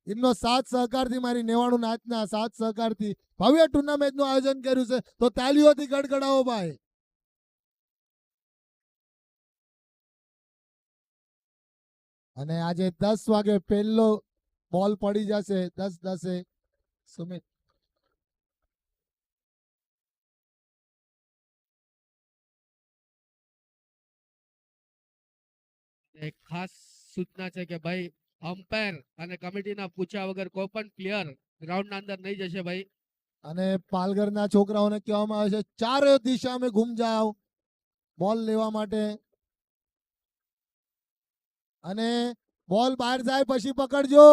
એમનો સાથ સહકારથી મારી 99 નાચના સાથ સહકારથી ભવ્ય ટુર્નામેન્ટનું આયોજન કર્યું છે, તો તાલીઓથી ગડગડાવો ભાઈ. અને આજે 10 વાગે પહેલો બોલ પડી જશે. 10-10 સુમિત. એક ખાસ સૂચના છે કે ભાઈ અમ્પાયર અને કમિટીના પૂછ્યા વગર કોઈ પણ પ્લેયર ગ્રાઉન્ડના અંદર નહીં જશે ભાઈ. અને પાલઘરના છોકરાઓને કહેવામાં આવે છે ચારે દિશા में घूम जाओ બોલ લેવા માટે. અને બોલ બહાર જાય પછી પકડજો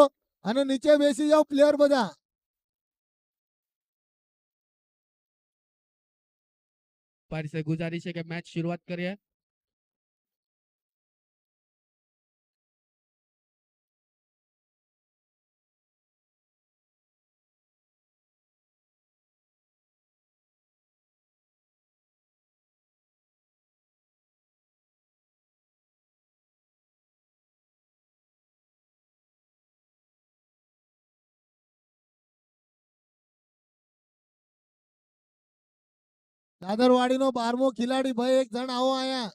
અને નીચે બેસી જાઓ પ્લેયર બધા. અમ્પાયર से गुजारिश है कि मैच शुरुआत करिए. દાદરવાડીનો 12મો ખિલાડી ભાઈ એક જણ આવો અહીંયા.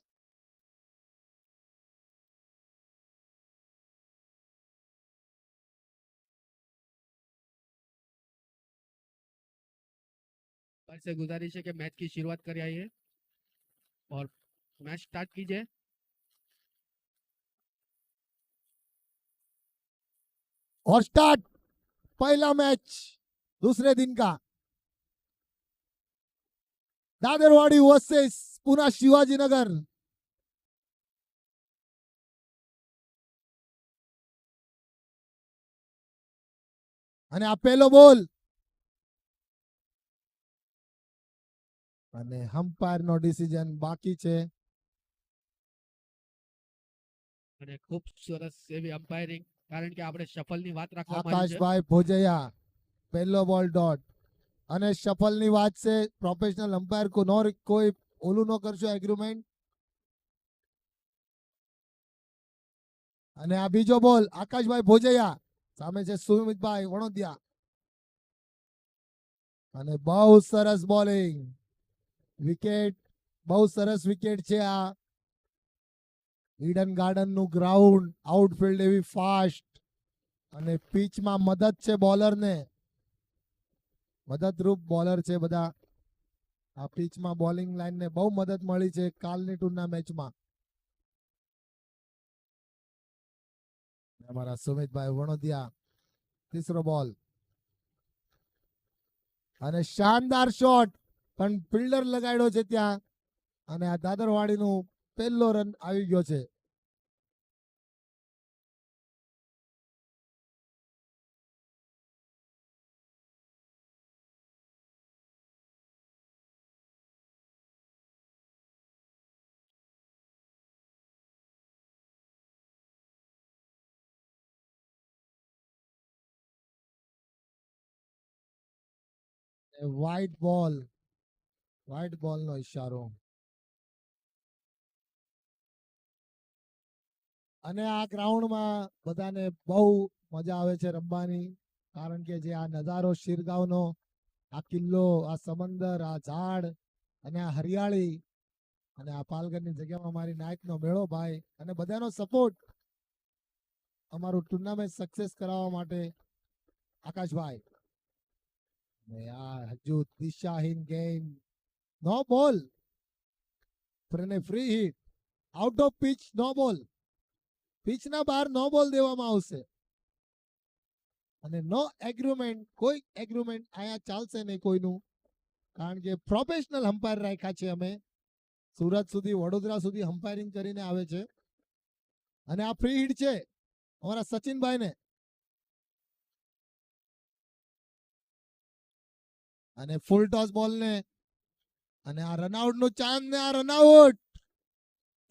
अम्पायर से गुजारिश है कि मैच की शुरुआत कर आइए और मैच स्टार्ट कीजिए. और स्टार्ट पहला मैच दूसरे दिन का दादरवाड़ी वर्सेस पुना शिवाजी नगर. અને આ પહેલો બોલ અને હમ્પાયર નો ડિસિઝન બાકી છે. અને ખૂબ સરસ એવી અમ્પાયરિંગ, કારણ કે આપણે શફલની વાત રાખવામાં આવી છે. આકાશભાઈ ભોજૈયા પહેલો બોલ ડોટ. અને શફલની વાત છે, પ્રોફેશનલ અમ્પાયર કો નો કોઈ ઓલું ન કરશો એગ્રીમેન્ટ. અને આ બીજો બોલ આકાશભાઈ ભોજૈયા સામે છે સુમિતભાઈ વણોદિયા. અને બહુ સરસ બોલિંગ, વિકેટ, બહુ સરસ વિકેટ છે આ. ઈડન ગાર્ડન નું ગ્રાઉન્ડ, આઉટફિલ્ડ એવી ફાસ્ટ અને પીચમાં મદદ છે બોલરને, મદદરૂપ બોલર છે બધા. આ પીચમાં બોલિંગ લાઈનને બહુ મદદ મળી છે કાલની ટુર્નામેન્ટમાં. અમારા સુમિતભાઈ વણોદિયા તીસરો બોલ અને શાનદાર શોટ, પણ ફિલ્ડર લગાડ્યો છે ત્યાં. અને આ દાદરવાડીનું પહેલો રન આવી ગયો છે. વ્હાઈટ બોલ, વ્હાઈટ બોલ નો ઈશારો. અને આ ગ્રાઉન્ડમાં બધાને બહુ મજા આવે છે રમવાની, કારણ કે જે આ નજારો શિરગાંવનો, આ કિલ્લો, આ સમંદર, આ ઝાડ અને આ હરિયાળી અને આ પાલઘરની જગ્યામાં મારી નાઇટનો મેળો ભાઈ, અને બધાનો સપોર્ટ અમારું ટુર્નામેન્ટ સક્સેસ કરાવવા માટે. આકાશભાઈ આ હજુ દિશાહીન game, no ball, free hit, out of pitch, no ball, પિચના બહાર નો બોલ દેવામાં આવશે. અને નો એગ્રીમેન્ટ, કોઈ એગ્રીમેન્ટ અહીંયા ચાલશે નહીં કોઈનું, કારણ કે પ્રોફેશનલ અમ્પાયર રાખ્યા છે અમે. સુરત સુધી, વડોદરા સુધી અમ્પાયરિંગ કરીને આવે છે. અને આ ફ્રી હિટ છે અમારા સચિનભાઈ ને. અને ફૂલ ટોસ બોલ ને, અને આ રનઆઉટ નો ચાન્સ ને આ રનઆઉટ,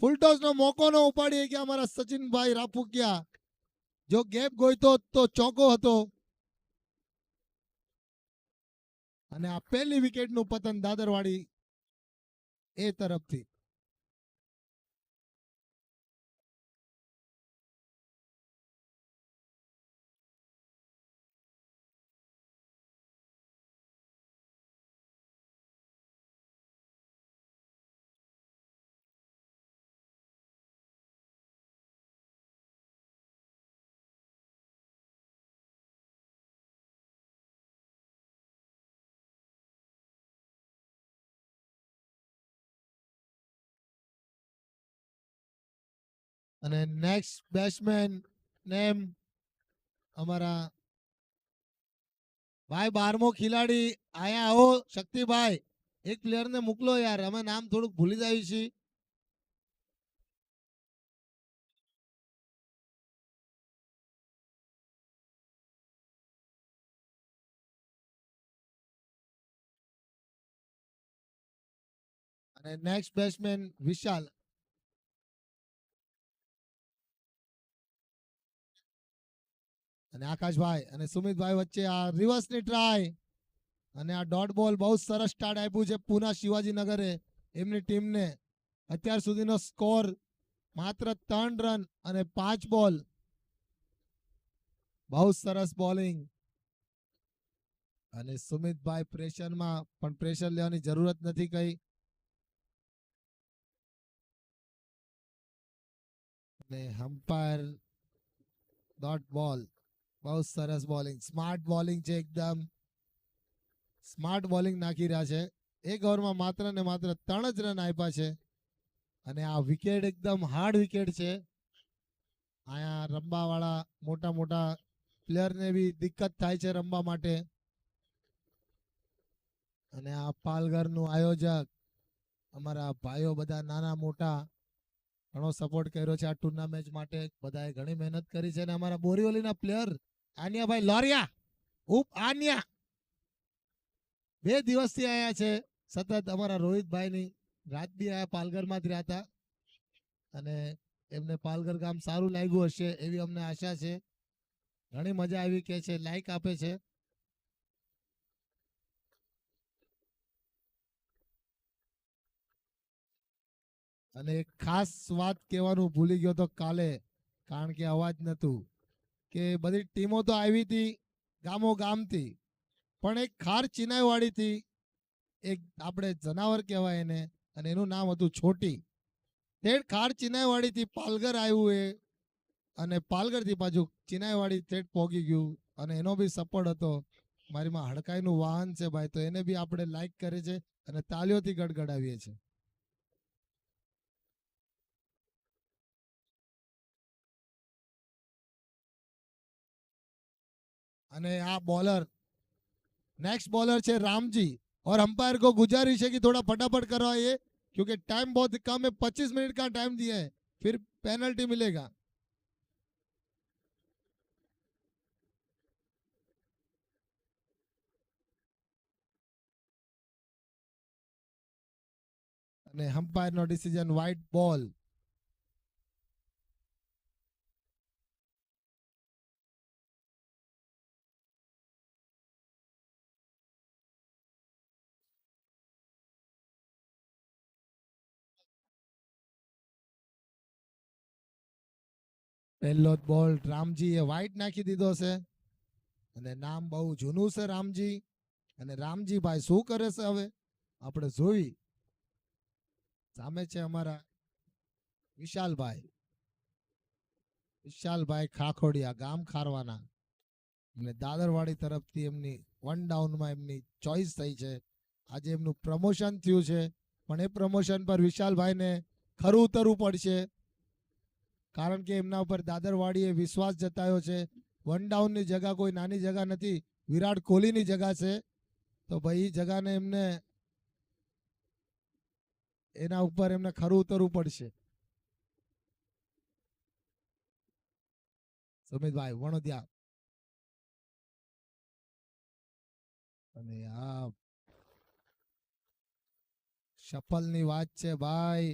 ફૂલ ટોસ નો મોકો નો ઉપાડી ગયા અમારા સચિનભાઈ રાપુકિયા. જો ગેપ ગોઈતો તો ચોકો હતો. અને આ પહેલી વિકેટનું પતન દાદરવાડી એ તરફથી. અને નેક્સ્ટ બેટ્સમેન નેમ અમારા ભાઈ 12મો ખિલાડી આયા આવો શક્તિભાઈ, એક પ્લેયર ને મોકલો યાર, અમે નામ થોડુંક ભૂલી જાય છીએ. અને નેક્સ્ટ બેટ્સમેન વિશાલ. અને આકાશભાઈ અને સુમિતભાઈ વચ્ચે આ રિવર્સની ટ્રાય અને આ ડોટ બોલ બહુ સરસ સ્ટાર્ટ આપ્યું છે પુના શિવાજીનગરે એમની ટીમને. અત્યાર સુધીનો સ્કોર માત્ર 3 રન અને 5 બોલ. બહુ સરસ બોલિંગ. અને સુમિતભાઈ પ્રેશરમાં પણ પ્રેશર લેવાની જરૂરત નથી કઈ. અને હમ્પાયર ડોટ બોલ. બહુ સરસ બોલિંગ, સ્માર્ટ બોલિંગ છે, એકદમ સ્માર્ટ બોલિંગ નાખી રહ્યા છે. એક ઓવરમાં માત્ર ને માત્ર 3 જ રન આપ્યા છે. અને આ વિકેટ એકદમ હાર્ડ વિકેટ છે. અહીંયા રમવા વાળા મોટા મોટા પ્લેયરને બી દિક્કત થાય છે રમવા માટે. અને આ પાલઘરનું આયોજક અમારા ભાઈઓ બધા નાના મોટા ઘણો સપોર્ટ કર્યો છે આ ટુર્નામેન્ટ માટે. બધાએ ઘણી મહેનત કરી છે. અને અમારા બોરીવલીના પ્લેયર આન્યાભાઈ લોરિયા આન્યા 2 દિવસથી આયા છે સતત. અમારા રોહિતભાઈની રાત બી આયા, પાલઘરમાં જ રહ્યા હતા. અને એમને પાલઘર ગામ સારું લાગ્યું હશે એવી અમને આશા છે. ઘણી મજા આવી કે છે, લાઈક આપે છે. અને એક ખાસ વાત કહેવાનું ભૂલી ગયો તો કાલે, કારણ કે અવાજ નતું, કે બધી ટીમો તો આવી હતી ગામો ગામથી, પણ એક ખાર ચિનાઈવાડીથી એક આપણે જનાવર કહેવાય એને, અને એનું નામ હતું છોટી. તે ખાર ચિનાઈવાડીથી પાલઘર આવ્યું એ, અને પાલઘરથી પાછું ચિનાઈવાડી થેટ પહોંચી ગયું. અને એનો બી સપોર્ટ હતો. મારીમાં હડકાઈનું વાહન છે ભાઈ, તો એને બી આપણે લાઈક કરે છે અને તાલીઓથી ગડગડાવીએ છીએ. અને આ બોલર नेक्स्ट बॉलर है रामजी, और अंपायर को गुजारिश है कि थोड़ा फटाफट करवाइए क्योंकि टाइम बहुत कम है, 25 मिनट का टाइम दिया है, फिर पेनल्टी मिलेगा. અને હમ્પાયર નો ડિસિઝન વ્હાઇટ બોલ. પહેલો બોલ રામજીએ વ્હાઇટ નાખી દીધો છે. અને નામ બહુ જૂનું છે રામજી. અને રામજીભાઈ શું કરે છે હવે આપણે જોઈ. સામે છે અમારા વિશાલભાઈ. વિશાલભાઈ ખાખોડિયા, ગામ ખારવાના. અને દાદરવાડી તરફથી એમની 1 ડાઉનમાં એમની ચોઈસ થઈ છે. આજે એમનું પ્રમોશન થયું છે, પણ એ પ્રમોશન પર વિશાલભાઈને ખરું ઉતરવું પડશે, કારણ કે એમના ઉપર દાદરવાડીએ વિશ્વાસ જતાવ્યો છે. 1 ડાઉનની જગા કોઈ નાની જગા નથી, વિરાટ કોહલીની જગા છે. તો ભાઈ જગાને એમને એના ઉપર એમને ખરું ઉતરવું પડશે. સુમિતભાઈ વણોદિયા. અને આ શફલની વાત છે ભાઈ.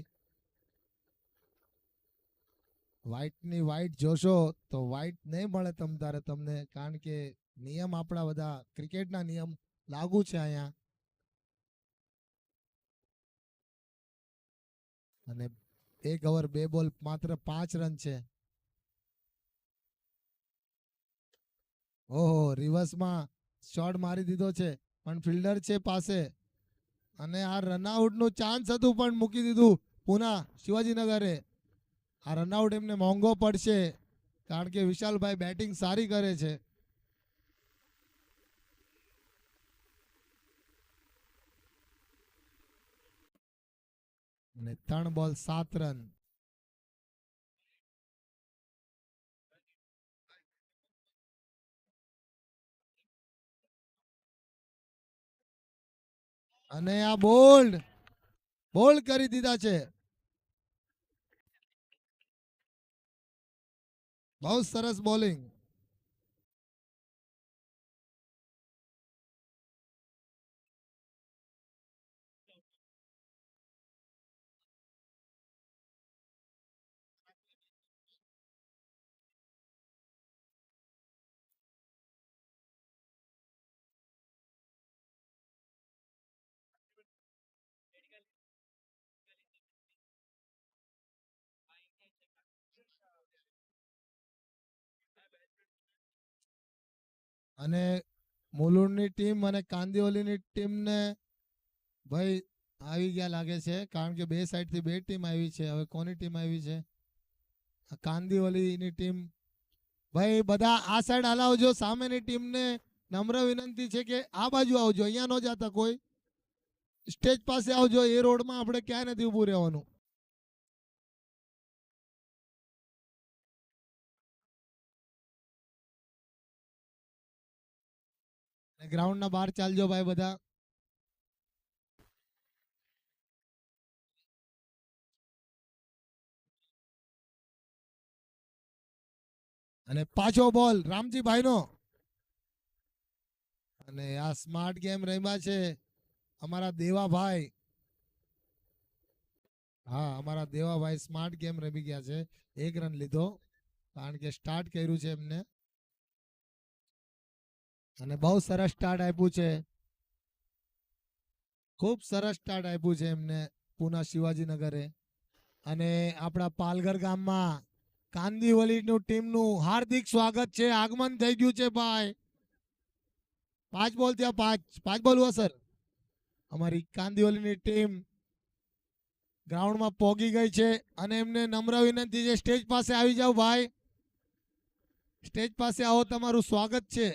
વ્હાઇટની વ્હાઇટ જોશો તો વ્હાઇટ નહીં મળે તમ તારે તમને, કારણ કે નિયમ આપણા બધા ક્રિકેટના નિયમ લાગુ છે અહીંયા. અને 1 ઓવર 2 બોલ માત્ર 5 રન છે. ઓહો, રિવર્સમાં શોટ મારી દીધો છે, પણ ફિલ્ડર છે પાસે. અને આ રનઆઉટનું ચાન્સ હતું પણ મૂકી દીધું પુના શિવાજીનગરે. આ રનઆઉટ એમને મોંઘો પડશે, કારણ કે વિશાલભાઈ બેટિંગ સારી કરે છે. અને 3 બોલ 7 રન. અને આ બોલ્ડ કરી દીધા છે. બહુ સરસ બોલિંગ. અને મુલુંડની ટીમ અને કાંદિવલીની ટીમને ભાઈ આવી ગયા લાગે છે, કારણ કે બે સાઈડથી બે ટીમ આવી છે. હવે કોની ટીમ આવી છે? કાંદિવલીની ટીમ. ભાઈ બધા આ સાઈડ હલાવજો. સામેની ટીમને નમ્ર વિનંતી છે કે આ બાજુ આવજો, અહીંયા ન જતા કોઈ. સ્ટેજ પાસે આવજો. એ રોડમાં આપણે ક્યાંય નથી ઊભું રહેવાનું. ગ્રાઉન્ડના બહાર ચાલજો ભાઈ બધા. અને પાછો બોલ રામજીભાઈનો. અને આ સ્માર્ટ ગેમ રમ્યા છે અમારા દેવાભાઈ. હા, અમારા દેવાભાઈ સ્માર્ટ ગેમ રમી ગયા છે. 1 રન લીધો, કારણ કે સ્ટાર્ટ કર્યું છે એમને. અને બહુ સરસ સ્ટાર્ટ આપ્યું છે. ખૂબ સરસ સ્ટાર્ટ આપ્યું છે એમને પુના શિવાજીનગરે. અને આપણા પાલઘર ગામમાં કાંદિવલીનું ટીમનું હાર્દિક સ્વાગત છે. આગમન થઈ ગયું છે ભાઈ. 5 બોલ થયા. 5 બોલ હુઆ સર. અમારી કાંદિવલીની ટીમ ગ્રાઉન્ડમાં પહોંચી ગઈ છે. અને એમને નમ્ર વિનંતી છે, સ્ટેજ પાસે આવી જાઓ ભાઈ. સ્ટેજ પાસે આવો, તમારું સ્વાગત છે.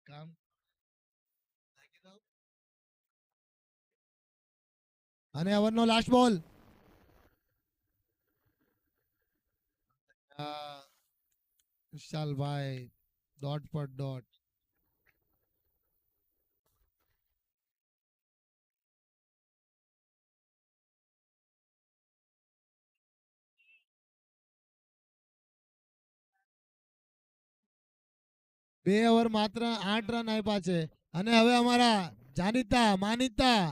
કામ અને ઓવરનો લાસ્ટ બોલ. વિશાલભાઈ ડોટ પર ડોટ. બે ઓવર માત્ર 8 રન આપ્યા છે. અને હવે અમારા જાણીતા માનીતા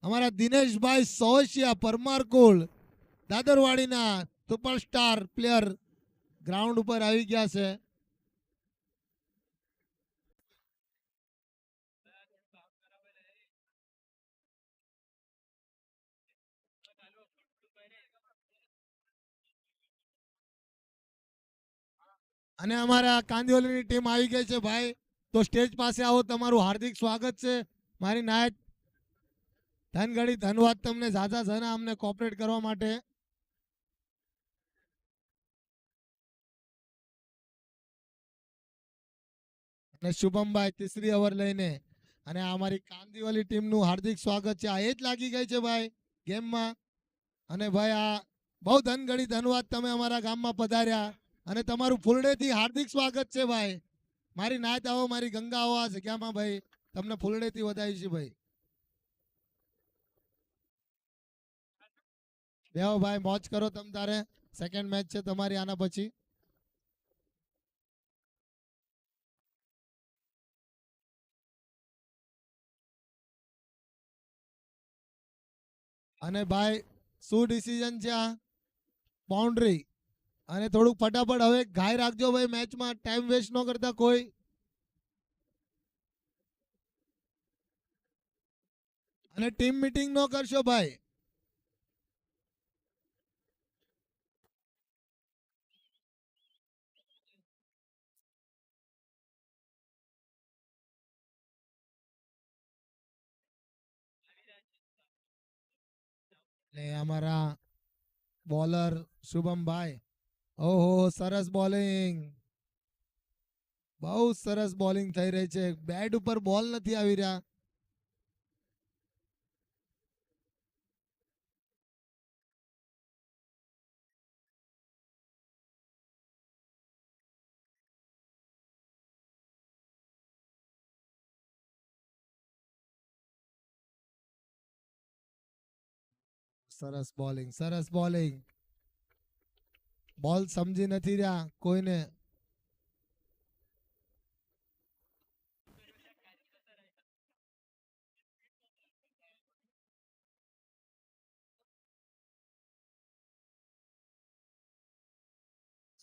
અમારા દિનેશભાઈ સોશિયા પરમારકુળ દાદરવાડીના સુપરસ્ટાર પ્લેયર ગ્રાઉન્ડ ઉપર આવી ગયા છે. અને અમારા કાંદિવલીની ટીમ આવી ગઈ છે ભાઈ. તો સ્ટેજ પાસે આવો, તમારું હાર્દિક સ્વાગત છે. મારી નાયક ધનગણી ધન્યવાદ તમને ઝાઝા ઝના અમને કોઓપરેટ કરવા માટે. અને શુભમભાઈ ત્રીસરી ઓવર લઈને. અને આ અમારી કાંદિવલી ટીમનું હાર્દિક સ્વાગત છે. આ એ જ લાગી ગઈ છે ભાઈ ગેમમાં. અને ભાઈ આ બહુ ધનગણી ધન્યવાદ, તમે અમારા ગામમાં પધાર્યા. અને તમારું ફૂલડેથી હાર્દિક સ્વાગત છે ભાઈ. મારી નાયત આવો, મારી ગંગા આવો આ જગ્યામાં ભાઈ. તમને ફૂલડેથી વધાવી છે ભાઈ. બેહો ભાઈ, મોજ કરો તમ તારે. સેકન્ડ મેચ છે તમારી આના પછી. અને ભાઈ શું ડિસિઝન છે આ? બાઉન્ડ્રી. અને થોડુંક ફટાફટ હવે ઘાય રાખજો ભાઈ મેચમાં. ટાઈમ વેસ્ટ ન કરતા કોઈ. અને ટીમ મીટિંગ ન કરશો ભાઈ. ને અમારા બોલર શુભમભાઈ. ઓહો, સરસ બોલિંગ. બહુ સરસ બોલિંગ થઈ રહી છે, બેટ ઉપર બોલ નથી આવી રહ્યા. સરસ બોલિંગ, સરસ બોલિંગ. બોલ સમજી નથી રહ્યા કોઈને.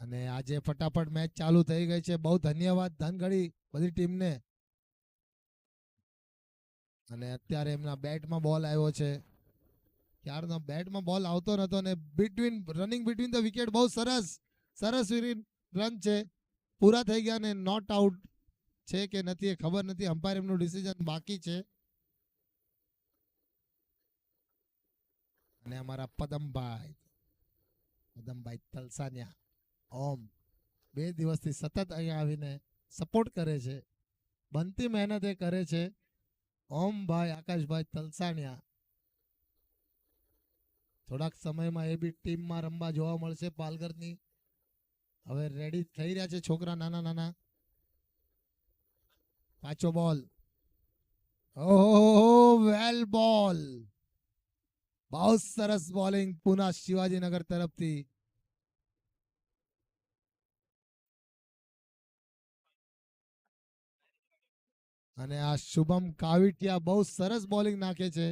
અને આજે ફટાફટ મેચ ચાલુ થઈ ગઈ છે. બહુ ધન્યવાદ ધનગડી બધી ટીમને. અને અત્યારે એમના બેટમાં બોલ આવ્યો છે. ક્યારનો બેટમાં બોલ આવતો નતો ને રનિંગ બિટવીન ધ વિકેટ બહુ સરસ સરસ રન છે. પૂરા થઈ ગયા ને નોટ આઉટ છે કે નથી એ ખબર નથી. અમ્પાયર એમનું ડિસિઝન બાકી છે. અને અમારા પદમભાઈ તલસાનિયા ઓમ 2 દિવસથી સતત અહીંયા આવીને સપોર્ટ કરે છે, બનતી મહેનત એ કરે છે. ઓમભાઈ આકાશભાઈ તલસાણિયા થોડાક સમયમાં એ બી ટીમમાં રમવા જોવા મળશે પાલઘરની. હવે રેડી થઈ રહ્યા છે છોકરા નાના નાના. પાછો બોલ, ઓહો વેલ બોલ. બહુ સરસ બોલિંગ પુના શિવાજીનગર તરફથી. અને આ શુભમ કાવિટિયા બહુ સરસ બોલિંગ નાખે છે.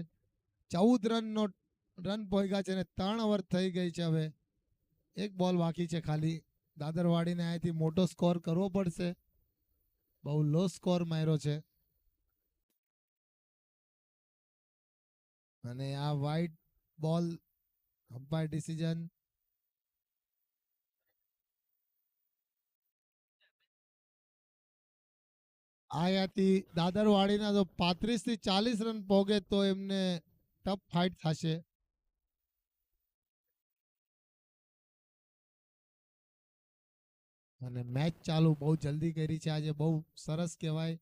14 રન પોઈગા છે ને 3 ઓવર થઈ ગઈ છે. હવે એક બોલ બાકી છે ખાલી. દાદરવાડીને અહીંથી મોટો સ્કોર કરવો પડશે. બહુ લો સ્કોર માર્યો છે. અને આ વાઇડ બોલ, અમ્પાયર ડિસિઝન. અહીંયાથી દાદરવાડીના જો 35 થી 40 રન પોગે તો એમને ટફ ફાઇટ થશે. અને મેચ ચાલુ બહુ જલ્દી કરી છે આજે, બહુ સરસ કહેવાય.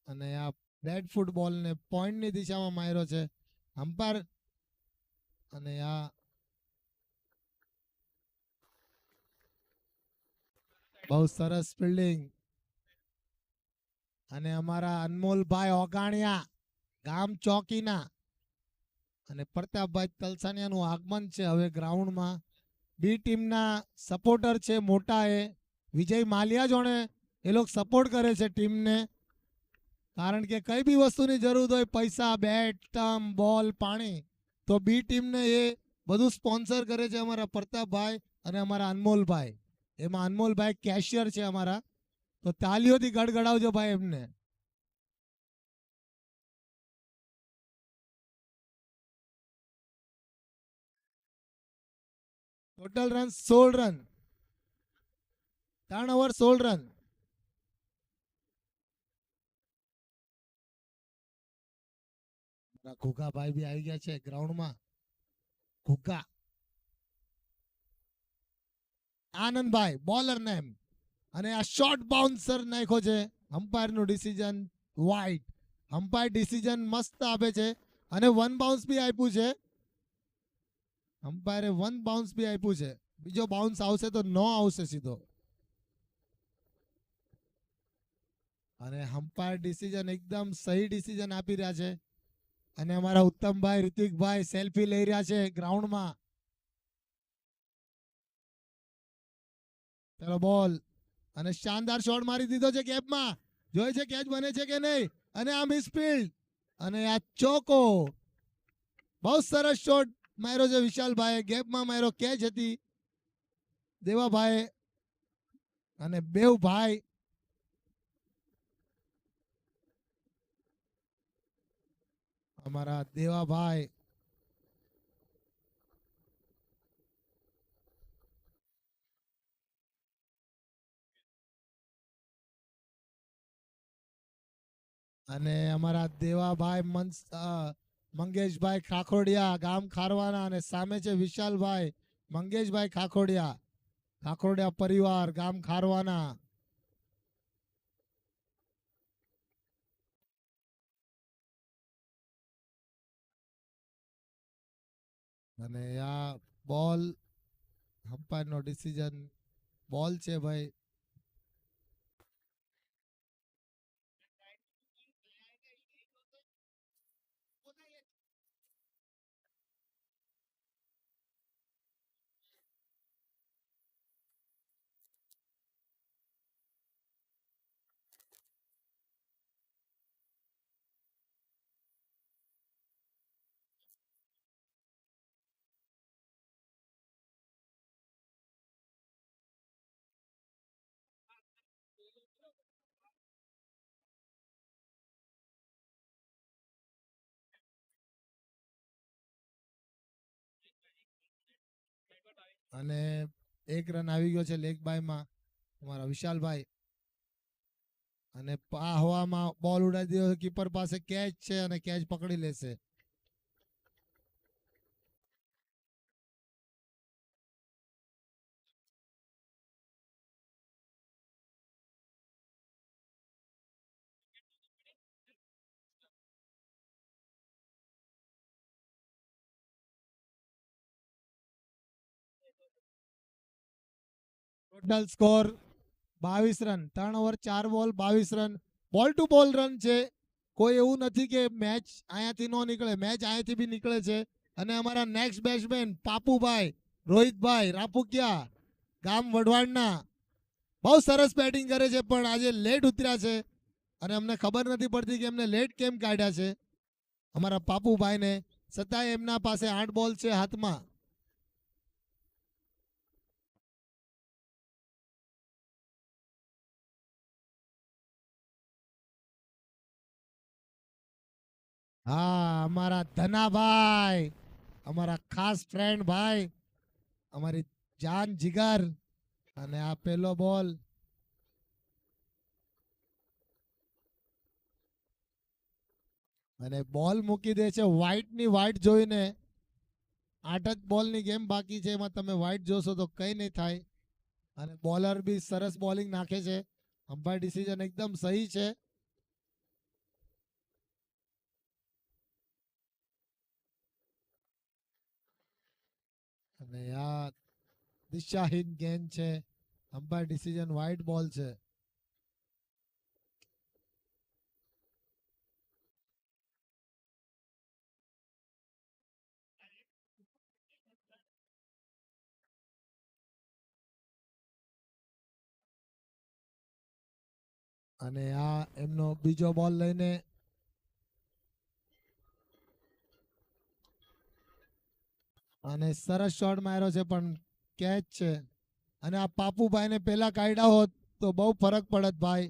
અને આ રેડ ફૂટબોલને પોઈન્ટની દિશામાં માર્યો છે અમ્પાયર. અને આ બહુ સરસ ફિલ્ડિંગ. અને અમારા અનમોલભાઈ ઓગાણિયા ગામ ચોકીના અને પ્રતાપભાઈ તલસાનિયાનું આગમન છે હવે ગ્રાઉન્ડમાં. બી ટીમના સપોર્ટર છે મોટા એ વિજય માલિયા જોડે એ લોકો સપોર્ટ કરે છે ટીમને. કારણ કે કઈ બી વસ્તુની જરૂર હોય, પૈસા, બેટ, સ્ટમ્પ, બોલ, પાણી, તો બી ટીમને એ બધું સ્પોન્સર કરે છે અમારા પ્રતાપભાઈ અને અમારા અનમોલભાઈ. એમાં અનમોલભાઈ કેશિયર છે અમારા. તો તાલીઓથી ગડગડાવજો ભાઈ એમને. Total run 16 run, 3 over 16 run. Ghughabhai બી આવી ગયા છે ગ્રાઉન્ડમાં. Ghugha Anandbhai bowler name. અને આ શોર્ટ બાઉન્સર નાખ્યો છે. અમ્પાયરનું ડિસિઝન વાઇડ. અમ્પાયર ડિસિઝન મસ્ત આપે છે. અને 1 બાઉન્સ બી આપ્યું છે. અમ્પાયરે 1 બાઉન્સ બી આપ્યું છે. બીજો બાઉન્સ આવશે તો નો આવશે સીધો. અને અમ્પાયર ડિસિઝન એકદમ સહી ડિસિઝન આપી રહ્યા છે. અને અમારા ઉત્તમભાઈ ઋતિકભાઈ સેલ્ફી લઈ રહ્યા છે ગ્રાઉન્ડમાં. પેલો બોલ અને શાનદાર શોટ મારી દીધો છે ગેપમાં. જોઈ છે કેચ બને છે કે નહીં. અને આ મિસફિલ્ડ અને આ ચોકો. બહુ સરસ શોટ માર્યો છે વિશાલભાઈ. ગેપમાં માર્યો, કેચ હતી. દેવાભાઈ અને બેવભાઈ અમારા દેવાભાઈ અને અમારા દેવાભાઈ મંગેશભાઈ ખાખોડિયા ગામ ખારવાના. અને સામે છે વિશાલભાઈ મંગેશભાઈ ખાખોડિયા પરિવાર ગામ ખારવાના. અને આ બોલ અમ્પાયરનો ડિસિઝન બોલ છે ભાઈ. અને એક રન આવી ગયો છે લેગ બાયમાં અમારા વિશાલભાઈ. અને આ હવામાં બોલ ઉડાડી દીધો, કીપર પાસે કેચ છે અને કેચ પકડી લેશે. Total score 22 run. 3 ઓવર 4 બોલ 22 રન. બોલ ટુ બોલ રન છે. કોઈ એવું નથી કે મેચ અહીંયાથી ન નીકળે, મેચ અહીંયાથી બી નીકળે છે. અને અમારા નેક્સ્ટ બેટ્સમેન પાપુભાઈ રોહિતભાઈ રાપુકિયા ગામ વઢવાણના બહુ સરસ બેટિંગ કરે છે, પણ આજે લેટ ઉતર્યા છે અને અમને ખબર નથી પડતી કે એમને લેટ કેમ કાઢ્યા છે અમારા પાપુભાઈને. છતાંય એમના પાસે 8 બોલ છે હાથમાં. હા, અમારા ધનાભાઈ, અમારા ખાસ ફ્રેન્ડ ભાઈ, અમારી જાન જીગર. અને આ પેલો બોલ અને બોલ મૂકી દે છે વ્હાઈટ ની વ્હાઈટ જોઈને. 8 જ બોલની ગેમ બાકી છે, એમાં તમે વ્હાઈટ જોશો તો કઈ નહીં થાય. અને બોલર બી સરસ બોલિંગ નાખે છે. અમ્પાયર ડિસિઝન એકદમ સહી છે. અને આ દિશાહીન ગેમ છે. અમ્પાયર ડિસિઝન વ્હાઈટ બોલ છે. અને આ એમનો બીજો બોલ લઈને અને સરસ શોટ માર્યો છે, પણ કેચ છે. અને આ પાપુભાઈને પેલા કાઢ્યા હોત તો બહુ ફરક પડત ભાઈ.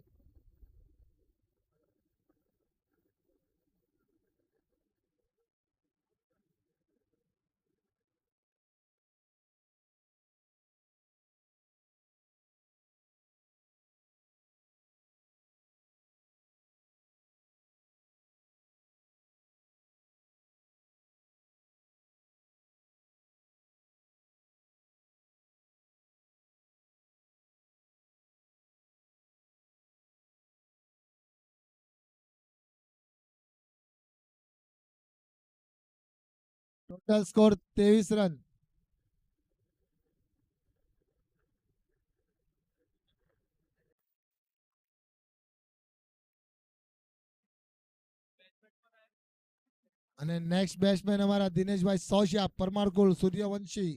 Total score 23 run. અને નેક્સ્ટ બેટ્સમેન અમારા દિનેશભાઈ સોશિયા પરમારકુલ સૂર્યવંશી.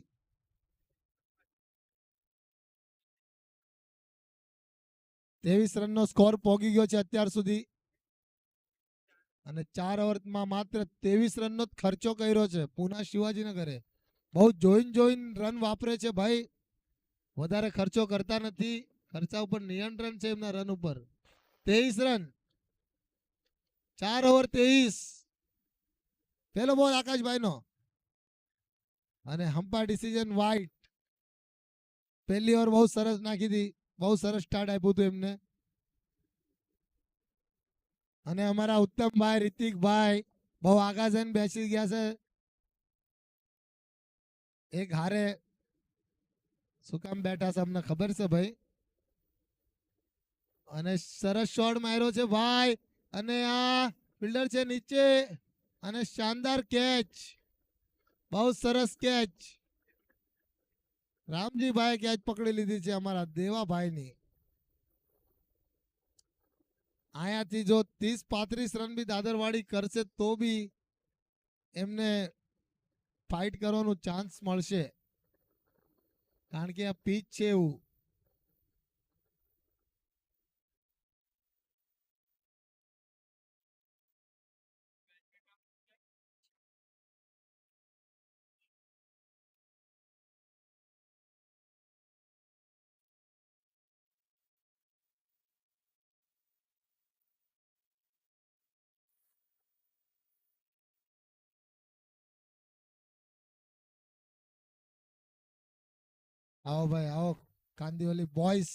ત્રેવીસ રનનો સ્કોર પોગી ગયો છે અત્યાર સુધી. અને 4 ઓવરમાં માત્ર 23 રનનો જ ખર્ચો કર્યો છે પુના શિવાજીનગરે. બહુ જોઈન રન વાપરે છે ભાઈ, વધારે ખર્ચો કરતા નથી. ખર્ચા ઉપર નિયંત્રણ છે એમના રન ઉપર. 23 રન, 4 ઓવર 23. પેલો બોલ આકાશભાઈનો. અને હમ્પાયર ડિસિઝન વ્હાઈટ. પહેલી ઓવર બહુ સરસ નાખી હતી, બહુ સરસ સ્ટાર્ટ આપ્યું હતું એમને. અને અમારા ઉત્તમભાઈ રિતિકભાઈ બહુ આગા જઈને બેસી ગયા છે. એક હારે શું કામ બેઠા છે અમને ખબર છે ભાઈ. અને સરસ શોટ માર્યો છે ભાઈ. અને આ ફિલ્ડર છે નીચે. અને શાનદાર કેચ. બહુ સરસ કેચ. રામજીભાઈ કેચ પકડી લીધી છે અમારા દેવાભાઈની. અહીંયાથી જો 30-35 રન બી દાદરવાડી કરશે તો બી એમને ફાઇટ કરવાનો ચાન્સ મળશે, કારણ કે આ પીચ છે એવું. આવો ભાઈ આવો, કાંદીવલી બોયસ.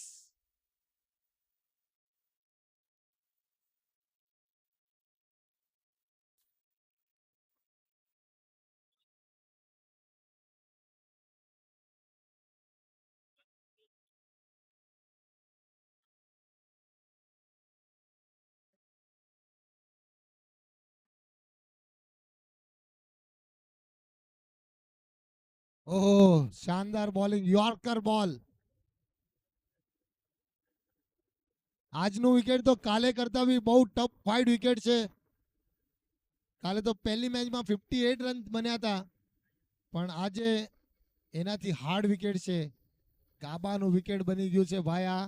ઓહો, શાનદાર બોલિંગ, યોર્કર બોલ. આજનું વિકેટ તો કાલે કરતા બી બહુ ટફ ફાઇટ વિકેટ છે. કાલે તો પહેલી મેચમાં 58 રન બન્યા હતા, પણ આજે એનાથી હાર્ડ વિકેટ છે. ગાબાનું વિકેટ બની ગયું છે ભાઈ.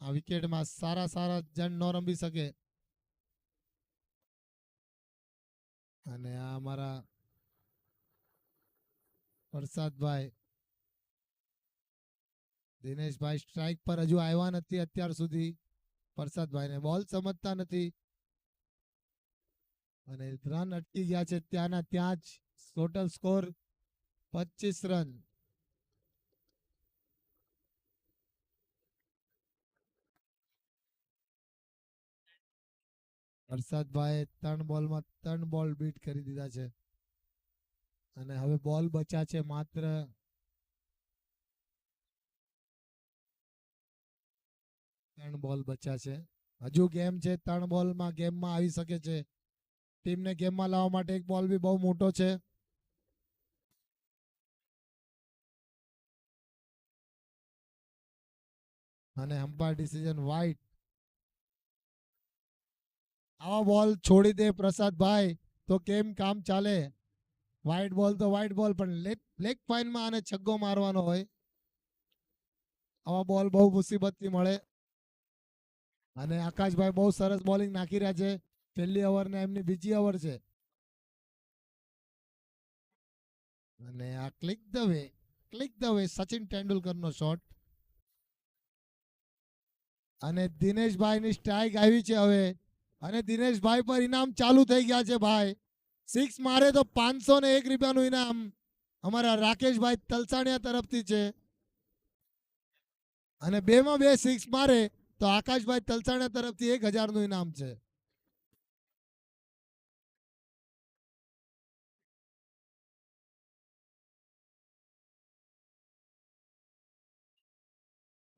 આ વિકેટમાં સારા સારા જણ ન રમી શકે. અને આ અમારા પ્રસાદભાઈ, દિનેશભાઈ સ્ટ્રાઇક પર હજુ આવ્યા નથી અત્યાર સુધી. પ્રસાદભાઈને બોલ સમજતા નથી અને રન અટકી ગયા છે ત્યાંના ત્યાં જ. Total score 25 run. પ્રસાદભાઈ 3 બોલમાં 3 બોલ બીટ કરી દીધા છે અને હવે બોલ બચ્યા છે માત્ર 3 બોલ બચ્યા છે. હજુ ગેમ છે, 3 બોલમાં ગેમમાં આવી શકે છે. ટીમને ગેમમાં લાવવા માટે એક બોલ બી બહુ મોટો છે. અને અમ્પાયર ડિસિઝન વાઇટ. આવા બોલ છોડી દે પ્રસાદભાઈ તો કેમ કામ ચાલે. વ્હાઈટ બોલ તો વ્હાઈટ બોલ, પણ લેગ ફાઇનમાં આને છગ્ગો મારવાનો હોય. આવા બોલ બહુ મુસીબતથી મળે. અને આકાશભાઈ બહુ સરસ બોલિંગ નાખી રહ્યા છે. પહેલી ઓવર ને એમની બીજી ઓવર છે. અને આ ક્લિક ધ વે સચિન તેંડુલકરનો શોટ. અને દિનેશભાઈની સ્ટ્રાઇક આવી છે હવે. અને દિનેશભાઈ પર ઇનામ ચાલુ થઈ ગયા છે ભાઈ. 6 મારે તો 501 રૂપિયાનું ઇનામ અમારા રાકેશભાઈ તલસાણિયા તરફથી છે. અને 2માં 2 6 મારે તો આકાશભાઈ તલસાણિયા તરફથી 1000નું ઇનામ છે.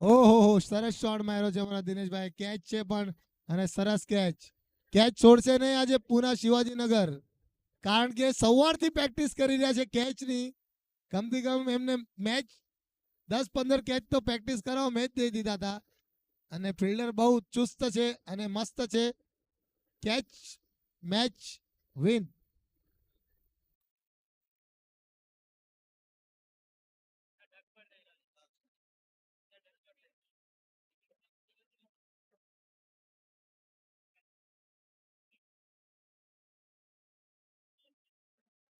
ઓહો, સરસ શોટ માર્યો છે અમારા દિનેશભાઈ. કેચ છે પણ, અને સરસ કેચ. કેચ છોડશે નહીં આજે પુના શિવાજીનગર, કારણ કે સવારથી પ્રેક્ટિસ કરી રહ્યા છે કેચની. કમથી કમ એમને મેચ 10-15 કેચ તો પ્રેક્ટિસ કરાવો, મેચ દઈ દીધા હતા. અને ફિલ્ડર બહુ ચુસ્ત છે અને મસ્ત છે. Catch match win.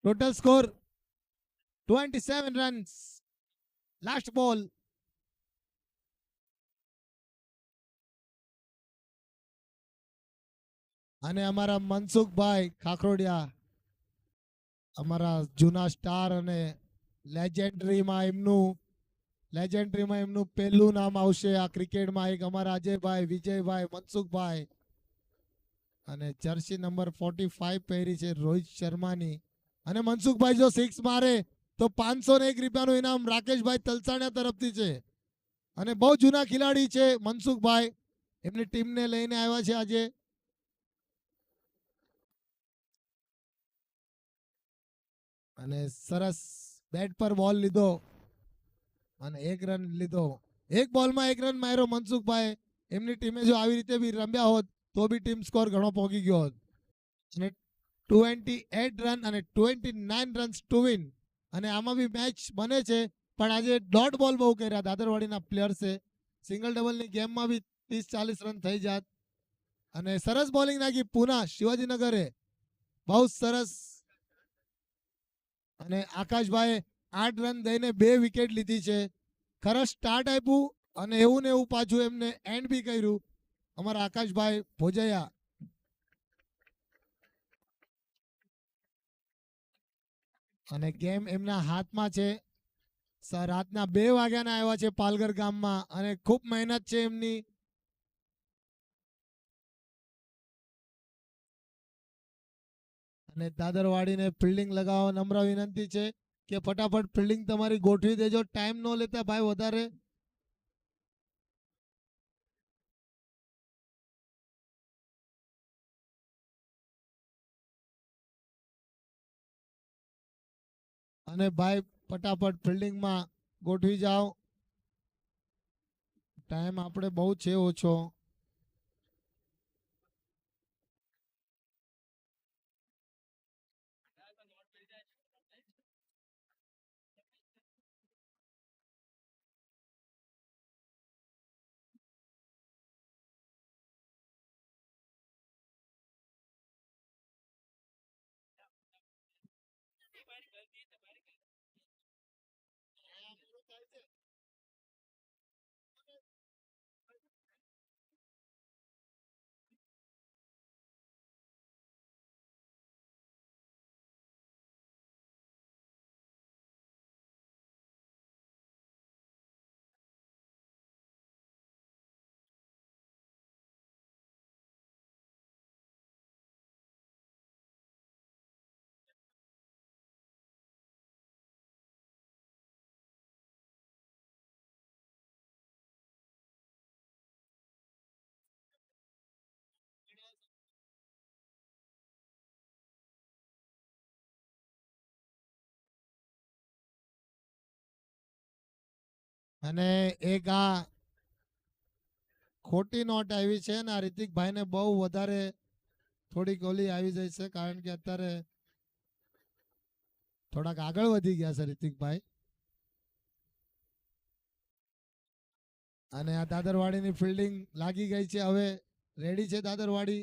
Total score 27 runs. Last બોલ. અને અમારા મનસુખભાઈ ખાખરોડિયા, અમારા જૂના સ્ટાર અને લેજેન્ડરીમાં એમનું પહેલું નામ આવશે આ ક્રિકેટમાં. એક અમારા અજયભાઈ, વિજયભાઈ, મનસુખભાઈ. અને જર્સી નંબર 45 પહેરી છે રોહિત શર્માની. અને મનસુખભાઈ જો 6 મારે તો 501 રૂપિયાનું ઇનામ રાકેશભાઈ તલસાણિયા તરફથી છે. અને બહુ જૂના ખેલાડી છે મનસુખભાઈ, એમની ટીમને લઈને આવ્યા છે આજે. અને સરસ બેટ પર બોલ લીધો અને 1 રન લીધો. એક બોલમાં 1 રન માર્યો મનસુખભાઈ. એમની ટીમે જો આવી રીતે બી રમ્યા હોત તો બી ટીમ સ્કોર ઘણો પહોંચી ગયો હોત. અને 28 રન અને 29 રન્સ ટુ વિન. અને આમાં બી મેચ બને છે, પણ આજે ડોટ બોલ બહુ કર્યા દાદરવાડીના પ્લેયર્સે. સિંગલ ડબલની ગેમમાં બી 30-40 રન થઈ જાત. અને સરસ બોલિંગ નાખી પુના શિવાજીનગરે, બહુ સરસ. અને આકાશભાઈ 8 રન દઈને 2 વિકેટ લીધી છે. ખરસ સ્ટાર્ટ આપ્યું અને એવું ને એવું પાછું એમને એન્ડ બી કર્યું અમારા આકાશભાઈ ભોજૈયા. અને ગેમ એમના હાથમાં છે. રાતના 2 વાગ્યાના આવ્યા છે પાલઘર ગામમાં અને ખૂબ મહેનત છે એમની. અને દાદરવાડીને ફિલ્ડિંગ લગાવવા નમ્ર વિનંતી છે કે ફટાફટ ફિલ્ડિંગ તમારી ગોઠવી દેજો, ટાઈમ ન લેતા ભાઈ વધારે. અને ભાઈ ફટાફટ ફિલ્ડિંગમાં ગોઠવી જાઓ, ટાઈમ આપણે બહુ છે ઓછો. અને એક આ ખોટી નોટ આવી છે ને આ રિતિકભાઈને બહુ વધારે થોડીક ઓલી આવી જાય છે, કારણ કે અત્યારે થોડાક આગળ વધી ગયા છે રિતિકભાઈ. અને આ દાદરવાડીની ફિલ્ડિંગ લાગી ગઈ છે, હવે રેડી છે Dadarwadi.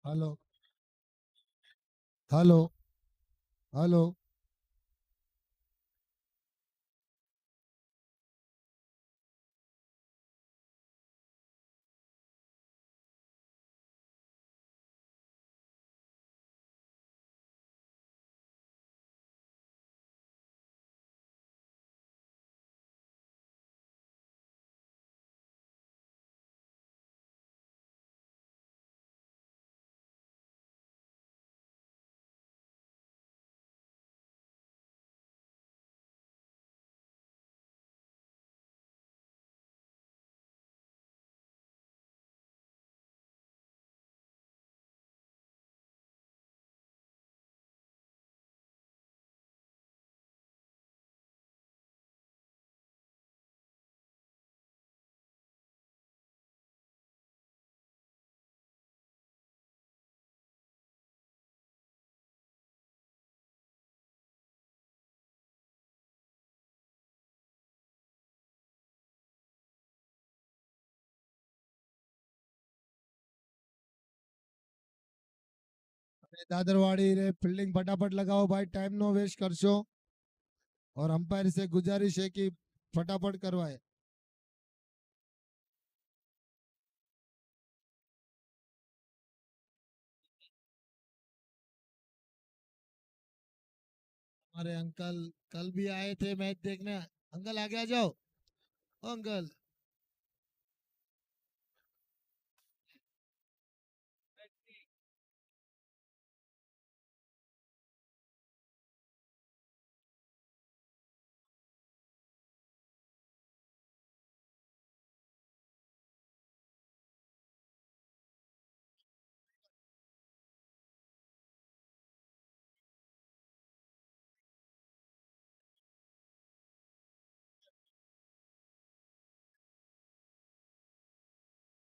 Hello hello hello. Dadarwadi रे फील्डिंग फटाफट लगाओ भाई, टाइम नो वेस्ट करशो। और अंपायर से गुजारिश है कि फटाफट करवाए। हमारे अंकल कल भी आए थे मैच देखने। अंकल आगे आ जाओ। ओ अंकल,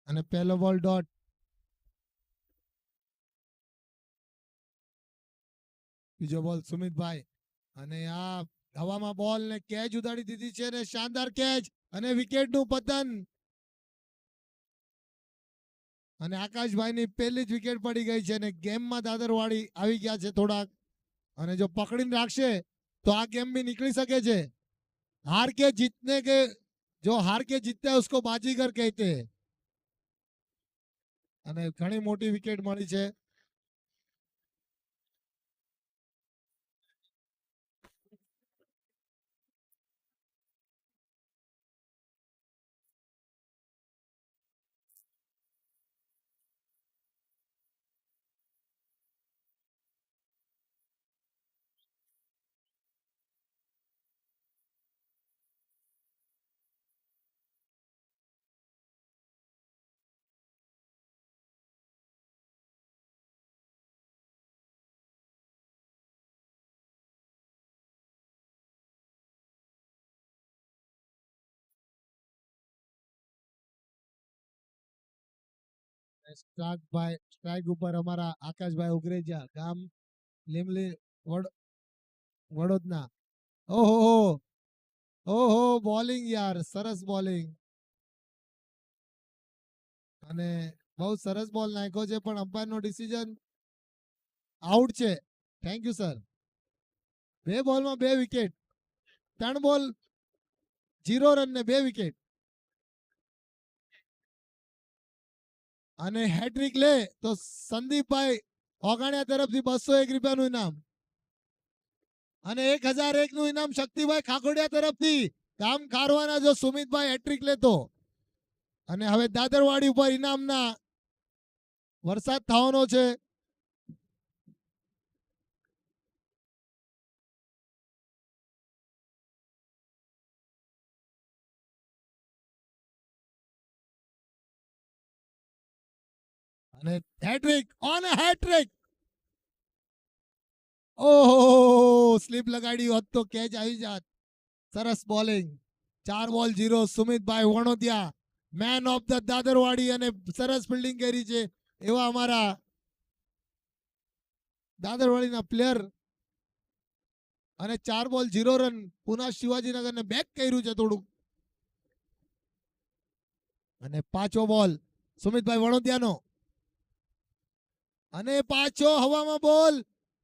અને પહેલો બોલ ડોટ. બીજો બોલ સુમિતભાઈ. અને આ હવામાં બોલ ને કેચ ઉડાડી દીધી છે ને શાનદાર કેચ અને વિકેટ નું પતન. અને આકાશભાઈની પહેલી જ વિકેટ પડી ગઈ છે અને ગેમમાં દાદરવાડી આવી ગયા છે થોડાક. અને જો પકડીને રાખશે તો આ ગેમ બી નીકળી શકે છે. हार के जीतने के जो हार के जीतते हैं उसको बाजीगर कहते हैं. અને ઘણી મોટી વિકેટ મળી છે. સ્ટ્રાઇક ઉપર અમારા આકાશભાઈ ઉગરેજા, ગામ લીમલી વડોદના. ઓહો ઓહો, બોલિંગ યાર, સરસ બોલિંગ. અને બહુ સરસ બોલ નાખ્યો છે પણ અમ્પાયર નો ડિસિઝન આઉટ છે. Thank you sir. 2 બોલમાં 2 વિકેટ, 3 બોલ 0 રન ને 2 વિકેટ. અને હેટ્રિક લે તો સંદીપભાઈ ઓગાણિયા તરફથી 201 રૂપિયાનું ઇનામ. અને 1001 નું ઇનામ શક્તિભાઈ ખાખોડિયા તરફથી, ગામ ખારવાના જો સુમિતભાઈ હેટ્રિક લેતો. અને હવે દાદરવાડી ઉપર ઇનામના વરસાદ થવાનો છે. અને હેટ્રિક ઓન હેટ્રિક. ઓહો, સ્લીપ લગાડી હોત તો કેચ આવી જાત. સરસ બોલિંગ. 4 બોલ 0. સુમિતભાઈ વણોદિયા, મેન ઓફ ધ દાદરવાડી, અને સરસ ફિલ્ડિંગ કરી છે એવા અમારા દાદરવાડીના પ્લેયર. અને 4 બોલ 0 રન. પુના શિવાજીનગરને બેક કર્યું છે થોડું. અને પાછો બોલ સુમિતભાઈ વણોદિયાનો. અને પાછો હવામાં બોલ.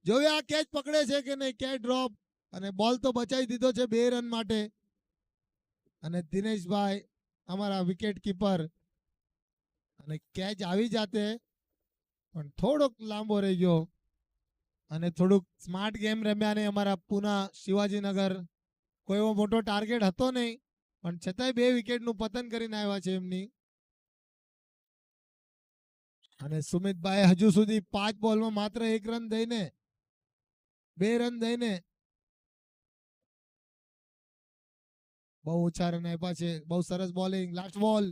જોવે આ કેચ પકડે છે કે નહીં. Catch drop. અને બોલ તો બચાવી દીધો છે 2 રન માટે. અને દિનેશભાઈ અમારા વિકેટ કીપર. અને કેચ આવી જાતે પણ થોડોક લાંબો રહી ગયો. અને થોડુંક સ્માર્ટ ગેમ રમ્યા ને અમારા પુના શિવાજીનગર. કોઈ એવો મોટો ટાર્ગેટ હતો નહીં પણ છતાંય 2 વિકેટનું પતન કરીને આવ્યા છે એમની. અને સુમિતભાઈ હજુ સુધી 5 બોલમાં માત્ર 1 રન દઈને 2 રન દઈને બહુ ઓછા રન આપ્યા છે. બહુ સરસ બોલિંગ. લાસ્ટ બોલ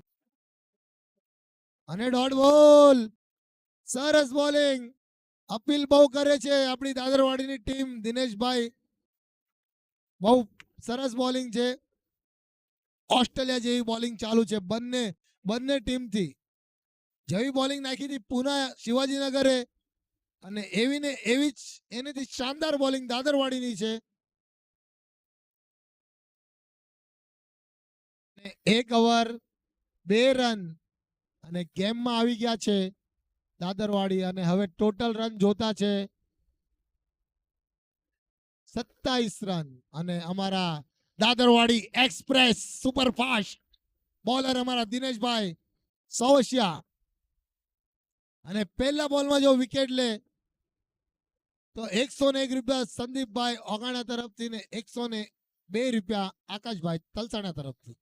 અને ડોટ બોલ. સરસ બોલિંગ. અપીલ બહુ કરે છે આપણી દાદરવાડીની ટીમ. દિનેશભાઈ બહુ સરસ બોલિંગ છે. ઓસ્ટ્રેલિયા જેવી બોલિંગ ચાલુ છે બંને ટીમથી. જેવી બોલિંગ નાખી હતી પુના શિવાજીનગરે, અને એવી ને એવી જ એનાથી શાનદાર બોલિંગ દાદરવાડીની છે. 1 ઓવર 2 રન અને ગેમમાં આવી ગયા છે દાદરવાડી અને હવે ટોટલ રન જોતા છે 27 રન અને અમારા દાદરવાડી એક્સપ્રેસ સુપરફાસ્ટ બોલર અમારા દિનેશભાઈ સૌશિયા અને પહેલા બોલમાં જો વિકેટ લે તો 101 રૂપિયા સંદીપભાઈ ઓગાણા તરફથી ને 102 રૂપિયા આકાશભાઈ તલસાણા તરફથી.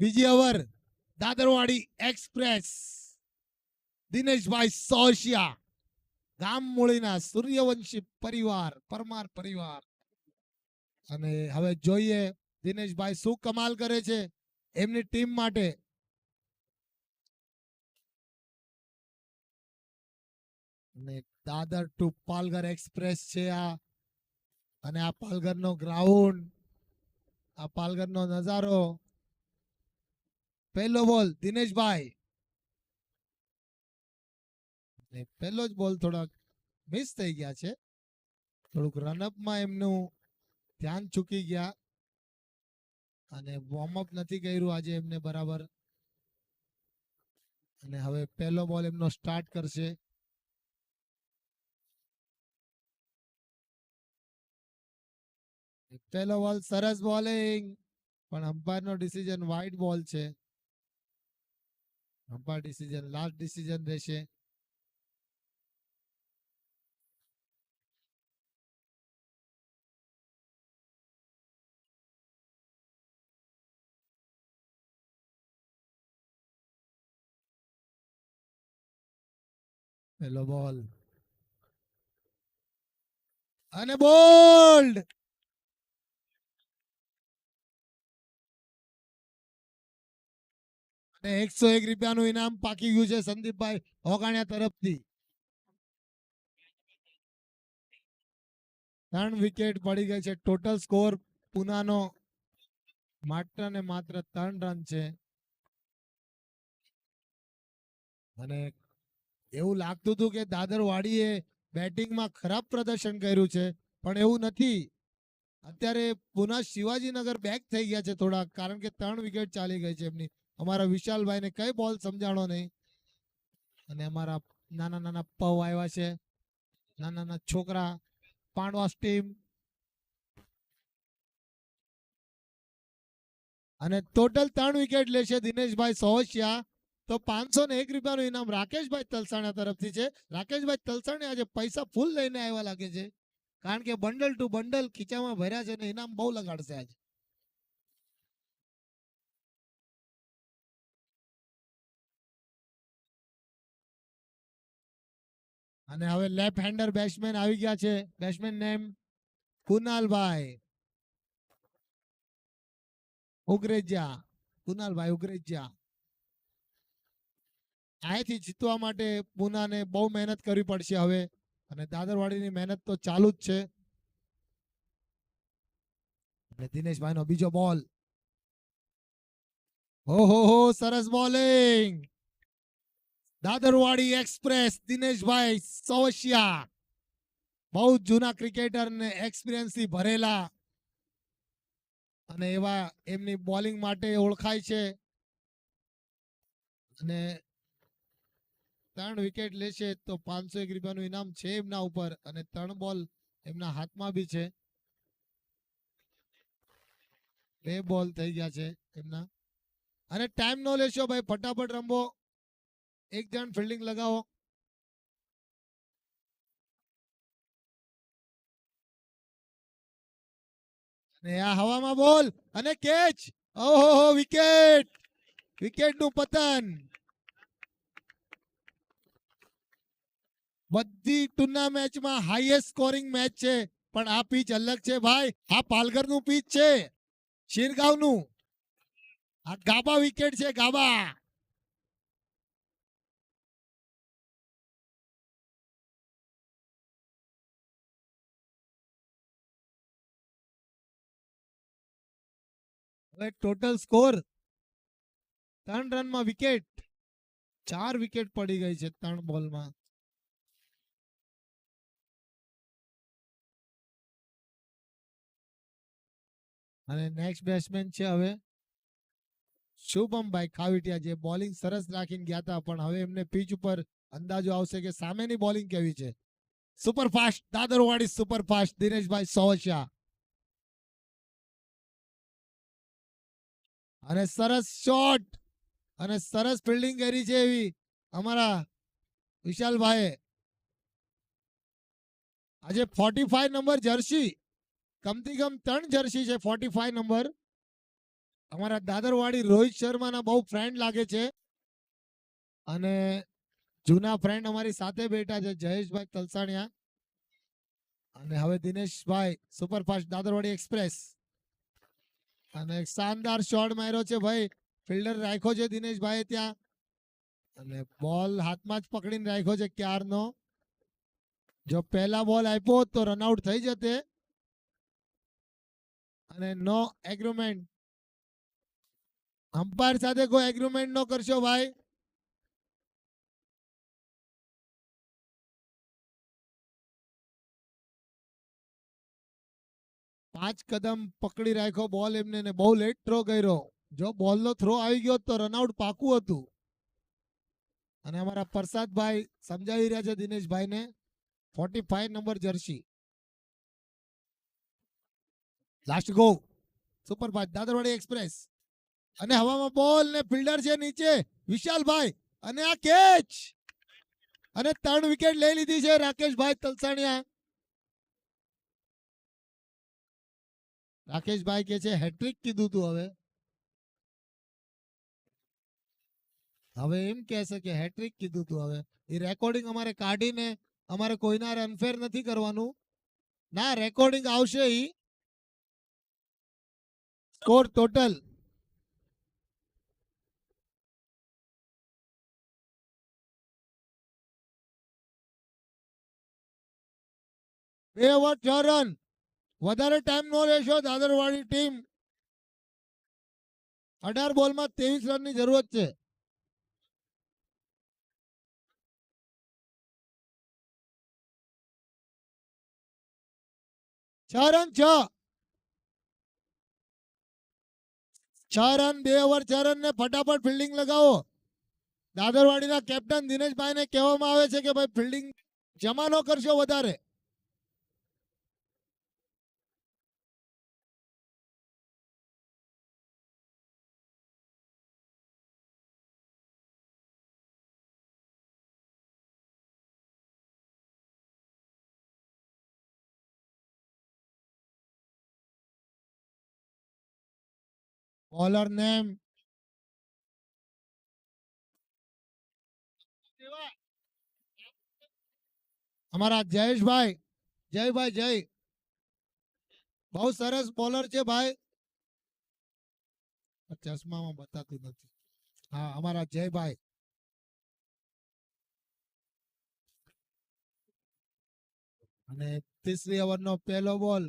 બીજી ઓવર દાદરવાડી એક્સપ્રેસ દિનેશભાઈ સોશિયા ગામ મૂળીના સૂર્યવંશી પરિવાર પરમાર પરિવાર અને હવે જોઈએ દિનેશભાઈ શું કમાલ કરે છે એમની ટીમ માટે. અને દાદર ટુ પાલઘર એક્સપ્રેસ છે આ અને આ પાલઘરનો ગ્રાઉન્ડ આ પાલઘરનો નજારો. પહેલો બોલ દિનેશભાઈ પહેલો જ બોલ થોડાક મિસ થઈ ગયા છે થોડુંક રનઅપમાં એમનું ધ્યાન ચૂકી ગયા અને વોર્મઅપ નથી કર્યું આજે એમને બરાબર અને હવે પહેલો બોલ એમનો સ્ટાર્ટ કરશે. પહેલો બોલ સરસ બોલિંગ પણ અમ્પાયરનો ડિસિઝન વાઇડ બોલ છે. અમ્પાયર ડિસિઝન લાસ્ટ ડિસિઝન રહેશે. પહેલો બોલ અને બોલ્ડ. અને 101 રૂપિયાનું ઇનામ પાકી ગયું છે સંદીપભાઈ ઓગાણિયા તરફથી. 3 વિકેટ પડી ગઈ છે. ટોટલ સ્કોર પુનાનો માત્ર ને માત્ર 3 રન છે અને એવું લાગતું હતું કે દાદરવાડીએ બેટિંગમાં ખરાબ પ્રદર્શન કર્યું છે પણ એવું નથી. અત્યારે પુના શિવાજીનગર બેક થઈ ગયા છે થોડા કારણ કે 3 વિકેટ ચાલી ગઈ છે એમની. અમારા વિશાલભાઈને કઈ બોલ સમજાણો નહીં અને અમારા નાના નાના પવ આવ્યા છે નાના નાના છોકરા પાંડવાસ ટીમ અને ટોટલ 3 વિકેટ લેશે દિનેશભાઈ સોહસિયા. તો 501 રૂપિયાનું ઇનામ રાકેશભાઈ તલસાણા તરફથી છે. રાકેશભાઈ તલસાણી આજે પૈસા ફૂલ લઈને આવ્યા લાગે છે કારણ કે બંડલ ટુ બંડલ ખીચામાં ભર્યા છે અને ઇનામ બહુ લગાડશે આજે. અને હવે લેફ્ટ હેન્ડર બેટ્સમેન આવી ગયા છે. Batsman name Kunalbhai ઉગરેજા. કુનાલભાઈ ઉગરેજા અહીંથી જીતવા માટે પુનાને બહુ મહેનત કરવી પડશે હવે અને દાદરવાડીની મહેનત તો ચાલુ જ છે. અને દિનેશભાઈનો બીજો બોલ. ઓહો સરસ બોલિંગ. દાદરવાડી એક્સપ્રેસ દિનેશભાઈ સોવશિયા બહુ જૂના ક્રિકેટર ને એક્સપિરિયન્સ થી ભરેલા અને એવા એમની બોલિંગ માટે ઓળખાય છે અને 3 વિકેટ લેશે તો 501 રૂપિયાનું ઇનામ છે એમના ઉપર અને 3 બોલ એમના હાથમાં બી છે. 2 બોલ થઈ ગયા છે એમના અને ટાઈમ નો લેશો ભાઈ ફટાફટ રમવો. એક જણ ફિલ્ડિંગ લગાવો. અને આ હવામાં બોલ અને કેચ. ઓહો વિકેટ. વિકેટ નું પતન. બધી ટૂર્ના મેચમાં હાઈએસ્ટ સ્કોરિંગ મેચ છે, પણ આ પીચ અલગ છે ભાઈ. આ પાલઘરનું પીચ છે, શિરગાંવનું. આ ગાબા વિકેટ છે, ગાબા. હવે ટોટલ સ્કોર 3 રનમાં વિકેટ. 4 વિકેટ પડી ગઈ છે 3 બોલમાં. અને નેક્સ્ટ બેટ્સમેન છે હવે શુભમભાઈ ખાવીટિયા, જે બોલિંગ સરસ રાખીને ગયા હતા, પણ હવે એમને પીચ ઉપર અંદાજો આવશે કે સામેની બોલિંગ કેવી છે. Superfast Dadarwadi superfast Dineshbhai Sosiya. અને સરસ શોટ અને સરસ ફિલ્ડિંગ કરી છે એવી અમારા વિશાલભાઈ. આજે 45 નંબર જર્સી, કમથી કમ 3 જર્સી છે 45 નંબર. અમારા દાદરવાડી રોહિત શર્માના બહુ ફ્રેન્ડ લાગે છે, અને જૂના ફ્રેન્ડ અમારી સાથે બેઠા છે જયેશભાઈ તલસાણિયા. અને હવે દિનેશભાઈ સુપરફાસ્ટ દાદરવાડી એક્સપ્રેસ. અને એક શાનદાર શોટ માર્યો છે ભાઈ, ફિલ્ડર રાખ્યો છે દિનેશભાઈ ત્યાં, અને બોલ હાથમાં જ પકડીને રાખ્યો છે ક્યારનો. જો પહેલા બોલ આપ્યો તો રનઆઉટ થઈ જતે. અને નો એગ્રીમેન્ટ, અમ્પાયર સાથે કોઈ એગ્રીમેન્ટ નો કરશો ભાઈ. પાંચ કદમ પકડી રાખ્યો બોલ એમને, ને બહુ લેટ થ્રો કર્યો. જો બોલ નો થ્રો આવી ગયો તો રનઆઉટ પાકું હતું. અને અમારા પ્રસાદભાઈ સમજાવી રહ્યા છે દિનેશભાઈ ને. 45 number jersey. Last go superfast Dadarwadi express. અને હવામાં બોલ ને ફિલ્ડર છે નીચે વિશાલભાઈ, અને આ કેચ. અને 3 વિકેટ લઈ લીધી છે રાકેશભાઈ તલસાણિયા. રાકેશભાઈ કે છે હેટ્રિક કીધું તું. હવે એમ કહે છે કે હેટ્રિક કીધું તું. હવે એ રેકોર્ડિંગ અમારે કાઢીને અમારે કોઈના અનફેર નથી કરવાનું. ના, રેકોર્ડિંગ આવશે. ઈ સ્કોર ટોટલ બે ઓવર 6 રન. વધારે ટાઈમ નો લેશો દાદરવાડી ટીમ. 18 બોલમાં 23 રનની જરૂરત છે. 6 રન, 6 રન, 2 ઓવર 6 રન ને ફટાફટ ફિલ્ડિંગ લગાવો. દાદરવાડીના કેપ્ટન દિનેશભાઈને કહેવામાં આવે છે કે ભાઈ ફિલ્ડિંગ જમા ન કરશો વધારે. બોલર નેમ અમારા જયેશભાઈ, જયભાઈ જય, બહુ સરસ બોલર છે ભાઈ. ચશ્મામાં બતાતું નથી. હા, અમારા જયભાઈ. અને ત્રીસરી ઓવરનો પહેલો બોલ.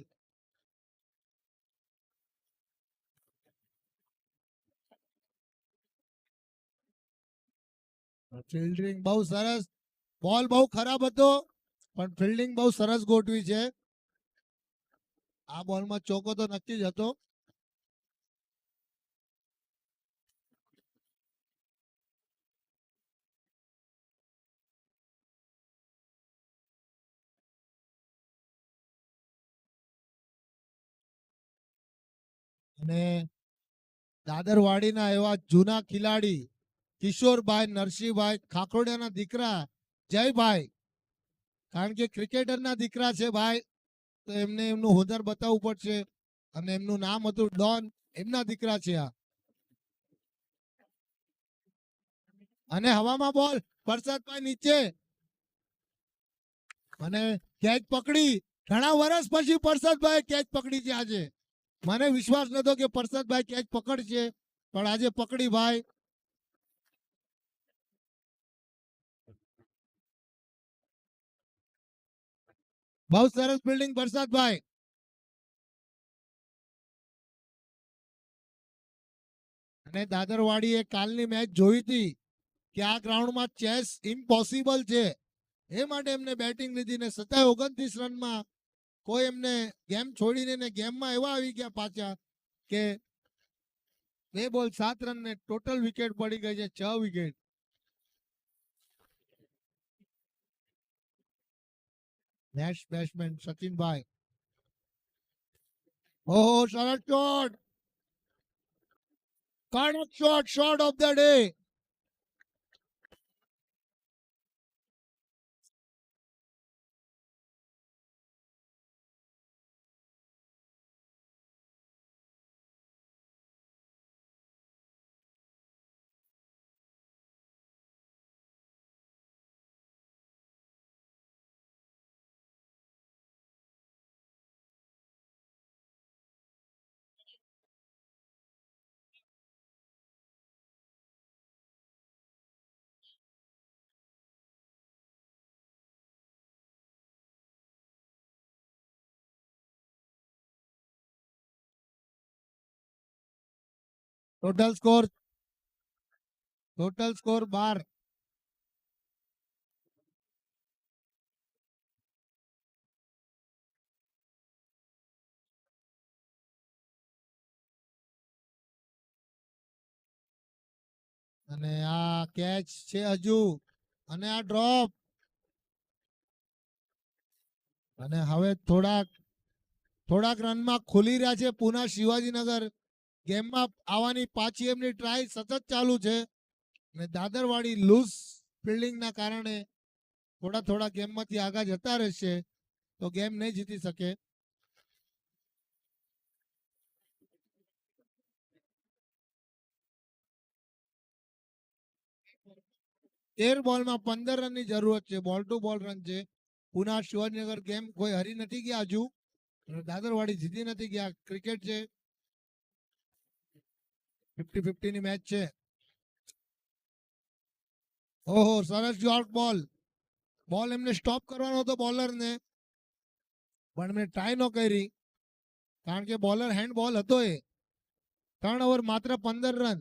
ફિલ્ડિંગ બહુ સરસ. બોલ બહુ ખરાબ હતો, પણ ફિલ્ડિંગ બહુ સરસ ગોઠવી છે. આ બોલમાં ચોકો તો નક્કી જ હતો. અને દાદરવાડીના એવા જૂના ખેલાડી કિશોરભાઈ નરસિંહભાઈ ખાખોડિયાના દીકરા જયભાઈ, કારણ કે ક્રિકેટરના દીકરા છે ભાઈ, તો એમને એમનું હુનર બતાવવું પડશે. અને એમનું નામ હતું ડોન, એમના દીકરા છે આ. અને હવામાં બોલ પ્રસાદભાઈ નીચે. અને કેચ પકડી ઘણા વર્ષ પછી પરસદભાઈ કેચ પકડી છે આજે. મને વિશ્વાસ નતો કે પરસદભાઈ કેચ પકડશે, પણ આજે પકડી ભાઈ. બહુ સરસ ફિલ્ડિંગ પરસદભાઈ. અને દાદરવાડીએ કાલની મેચ જોઈ હતી કે આ ગ્રાઉન્ડમાં ચેસ ઇમ્પોસિબલ છે, એ માટે એમને બેટિંગ લીધી ને 29 રનમાં કોઈ એમને ગેમ છોડીને ને ગેમમાં એવા આવી ગયા પાછા કે 2 બોલ 7 રન ને ટોટલ વિકેટ પડી ગઈ છે 6 વિકેટ. Next batsman સચિનભાઈ. ઓહો સરસ શોટ, કડક shot, shot of the day. Total score 12. અને આ કેચ છે હજુ, અને આ ડ્રોપ. અને હવે થોડાક રનમાં ખુલી રહ્યા છે પુના શિવાજીનગર. ગેમમાં આવવાની પાછી એમની ટ્રાય સતત ચાલુ છે. અને દાદરવાડી લૂઝ ફિલ્ડિંગના કારણે થોડા ગેમમાંથી આગળ જતા રહેશે, તો ગેમ નહીં જીતી શકે. તેર બોલમાં 15 રનની જરૂરત છે. બોલ ટુ બોલ રન છે. પુના શિવાજીનગર ગેમ કોઈ હરી નથી ગયા હજુ, દાદરવાડી જીતી નથી ગયા. ક્રિકેટ છે, 50-50 ની મેચ છે. ઓહો સરસ શોર્ટ બોલ એમને સ્ટોપ કરવાનો હતો બોલરને, પણ એમને ટ્રાય ન કરી, કારણ કે બોલર હેન્ડ બોલ હતો. એ 3 ઓવર માત્ર 15 રન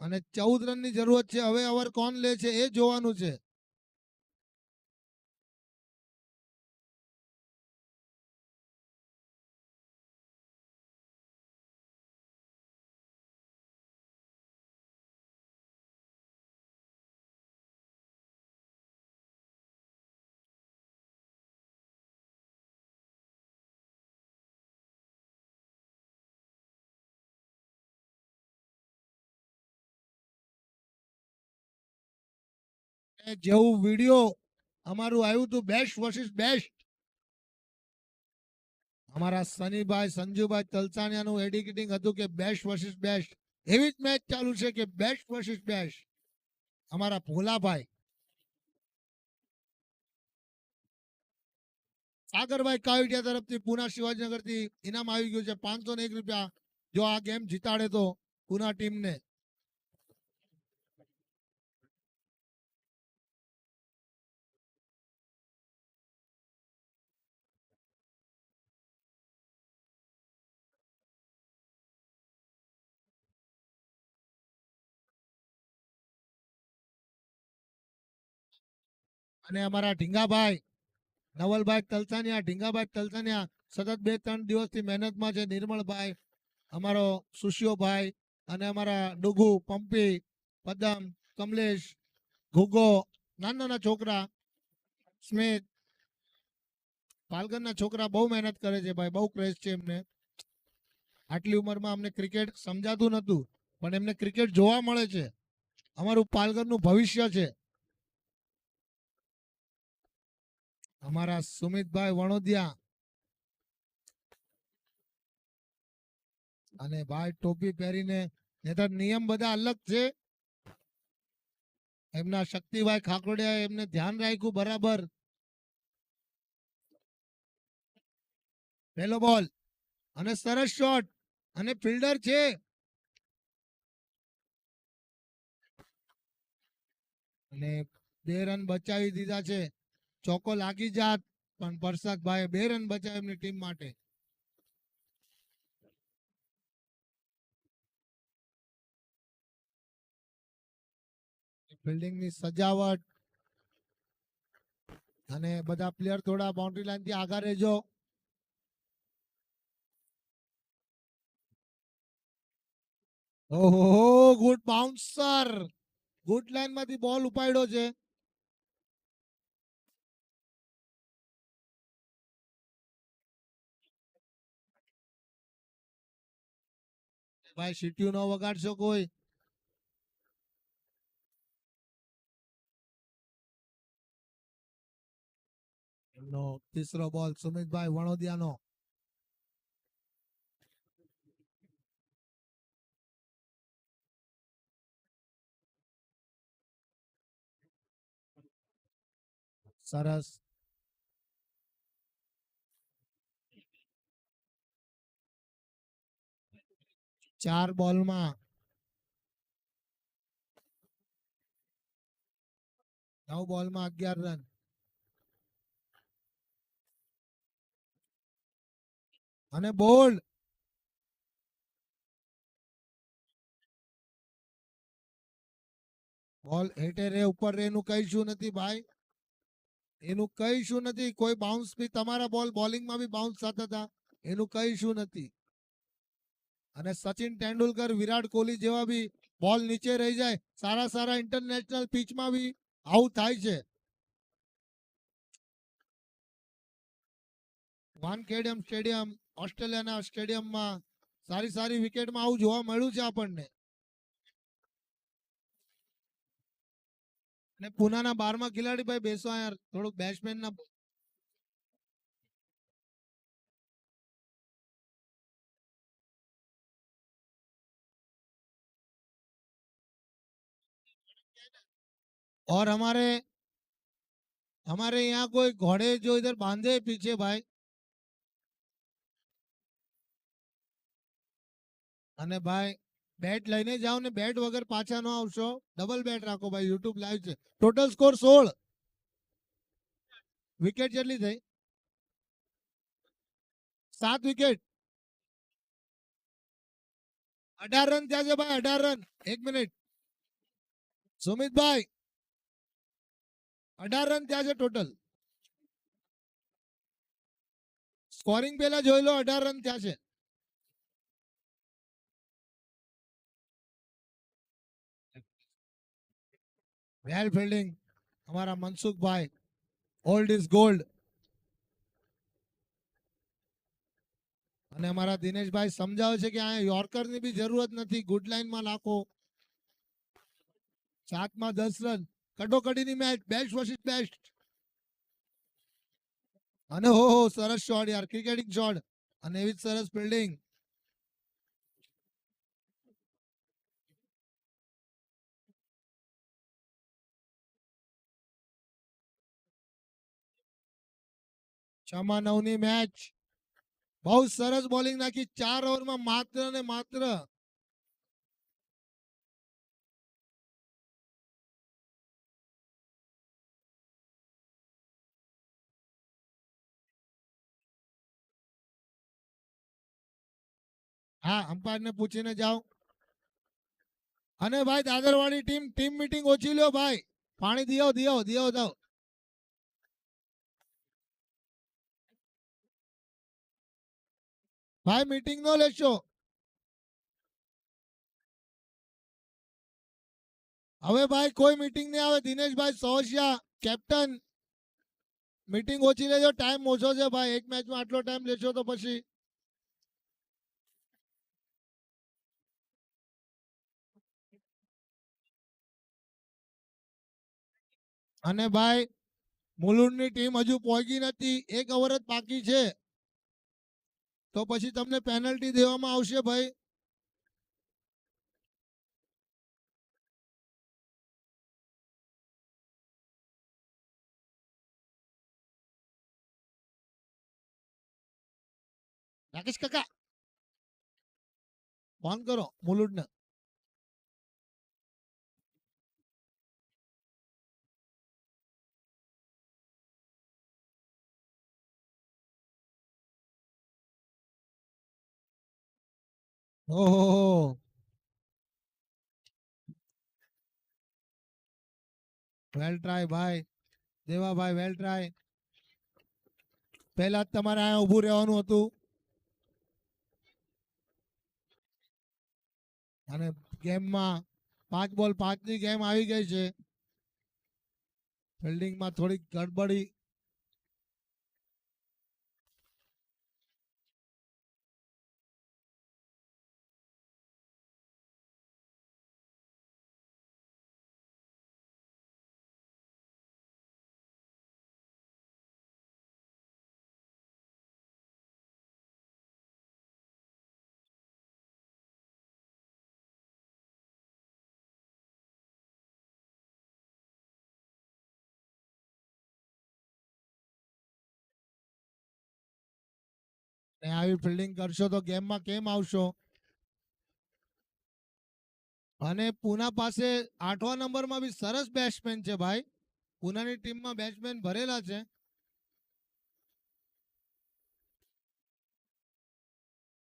અને 14 રનની જરૂરત છે. હવે ઓવર કોણ લે છે એ જોવાનું છે. જેવું વિડીયો અમારું આવ્યું હતું બેસ્ટ વર્સિસ બેસ્ટ, અમારા સનીભાઈ સંજુભાઈ તલસાણિયાનું એડિકેટિંગ હતું કે બેસ્ટ વર્સિસ બેસ્ટ, એવી જ મેચ ચાલુ છે કે બેસ્ટ વર્સિસ બેસ્ટ. અમારા ભોલાભાઈ સાગરભાઈ કાવડિયા તરફથી પુના શિવાજીનગર થી ઇનામ આવી ગયું છે 501 રૂપિયા, જો આ ગેમ જીતાડે તો પુના ટીમને. અને અમારા ઢીંગાભાઈ ઢીંગાભાઈ તલસાનિયા સતત 2-3 દિવસથી મહેનતમાં છે. નિર્મળભાઈ, અમારો સુશીઓભાઈ, અને અમારા ડુગુ, પંપી, પદમ, કમલેશ, ઘુગો, નાના છોકરા, સ્મિત, પાલઘરના છોકરા બહુ મહેનત કરે છે ભાઈ, બહુ ક્રેઝ છે એમને. આટલી ઉંમરમાં અમને ક્રિકેટ સમજાતું નતું, પણ એમને ક્રિકેટ જોવા મળે છે. અમારું પાલઘરનું ભવિષ્ય છે. અમારા સુમિતભાઈ વણોદિયા, અને ભાઈ ટોપી પહેરીને, નહીતર નિયમ બધા અલગ છે. એમના શક્તિભાઈ ખાકોડિયા એમને ધ્યાન રાખ્યું બરાબર. પહેલો બોલ અને સરસ શોટ અને ફિલ્ડર છે અને 2 રન બચાવી દીધા છે. ચોકો લાગી જાત પણ પરસાદભાઈ 2 રન બચાવ્યા એમની ટીમ માટે. ફિલ્ડિંગની સજાવટ અને બધા પ્લેયર થોડા બાઉન્ડ્રી લાઈન થી આગળ રહેજો. ઓહો ગુડ બાઉન્સર, ગુડ લાઈન માંથી બોલ ઉપાડ્યો છે. ભાઈ સીટીયુ નો વગાડશો કોઈ. એમનો તીસરો બોલ સુમિતભાઈ વણોદિયાનો. સરસ. 4 બોલમાં 9 બોલમાં 11 રન. અને બોલ્ડ બોલ હેઠે રે ઉપર રે એનું કઈ શું નથી ભાઈ, એનું કઈ શું નથી. કોઈ બાઉન્સ બી તમારા બોલ બોલિંગમાં બી બાઉન્સ થતા હતા, એનું કઈ શું નથી. અને સચિન તેંડુલકર વિરાટ કોહલી જેવા બી બોલ નીચે રહી જાય સારા સારા ઇન્ટરનેશનલ પિચમાં બી આવું થાય છે. વાનખેડેમ સ્ટેડિયમ ઓસ્ટ્રેલિયાના સ્ટેડિયમમાં સારી સારી વિકેટમાં આવું જોવા મળ્યું છે આપણને. અને પુનાના 12મા ખેલાડી ભાઈ બેસો યાર, થોડુંક બેટ્સમેન ના. और हमारे यहाँ कोई घोड़े जो इधर बांधे हैं पीछे भाई. અને ભાઈ બેટ લઈને જાઓ ને બેટ વગર પાછા ન આવશો. ડબલ બેટ રાખો ભાઈ, યુટ્યુબ લાઈવ છે. Total score 16. વિકેટ કેટલી થઈ? 7 વિકેટ. 18 રન થયા છે ભાઈ, 18 રન. 1 મિનિટ સુમિતભાઈ, 18 રન થયા છે ટોટલ. સ્કોરિંગ પેલા જોઈ લો, 18 રન થયા છે. વેલ ફિલ્ડિંગ અમારા મનસુખભાઈ. Old is gold. અને અમારા દિનેશભાઈ સમજાવે છે કે આ યોર્કરની બી જરૂરત નથી, ગુડ લાઈનમાં નાખો. 7માં 10 રન. કટોકટીની મેચ, બેસ્ટ વર્સિસ બેસ્ટ. અને હો સરસ શોટ યાર, ક્રિકેટિંગ શોટ. અને એવી જ સરસ ફિલ્ડિંગ. છમાં 9 ની મેચ. બહુ સરસ બોલિંગ નાખી 4 ઓવરમાં માત્ર ને માત્ર. હા અમ્પાયર ને પૂછીને જાઓ. અને ભાઈ દાદરવાડી ટીમ મીટિંગ ઓછી લ્યો ભાઈ. પાણી દિયો દો. ભાઈ મીટિંગ નો લેશો. હવે ભાઈ કોઈ મીટિંગ નહીં આવે. દિનેશભાઈ સોશિયા કેપ્ટન, મીટિંગ ઓછી લેજો, ટાઈમ ઓછો છે ભાઈ. એક મેચમાં આટલો ટાઈમ લેશો તો પછી. અને ભાઈ મુલુંડની ટીમ હજુ પહોંચી નથી, 1 ઓવર જ બાકી છે, તો પછી તમને પેનલ્ટી દેવામાં આવશે ભાઈ. રાકેશ કાકા ફોન કરો મુલુડ ને. ઓહો વેલ ટ્રાય ભાઈ દેવાભાઈ, વેલ ટ્રાય. પહેલા જ તમારે અહીંયા ઊભું રહેવાનું હતું અને ગેમમાં 5 બોલ 5 ની ગેમ આવી ગઈ છે. ફિલ્ડિંગમાં થોડીક ગડબડી. ને આવી ફિલ્ડિંગ કરશો તો ગેમમાં કેમ આવશો? અને પૂના પાસે 8મા નંબરમાં બી સરસ બેટ્સમેન છે ભાઈ. પૂનાની ટીમમાં બેટ્સમેન ભરેલા છે.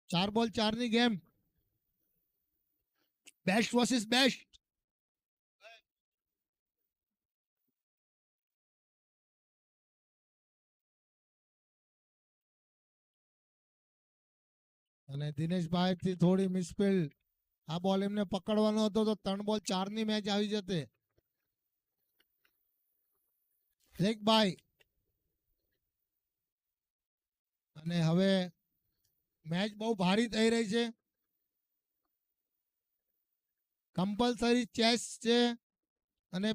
ચાર બોલ 4 ની ગેમ. Best versus best. અને દિનેશભાઈ થી થોડી મિસફિલ્ડ. આ બોલ એમને પકડવાનો હતો તો 3 બોલ 4 ની મેચ આવી જતે. ભાઈ અને હવે મેચ બહુ ભારી થઈ રહી છે. કમ્પલસરી ચેસ છે અને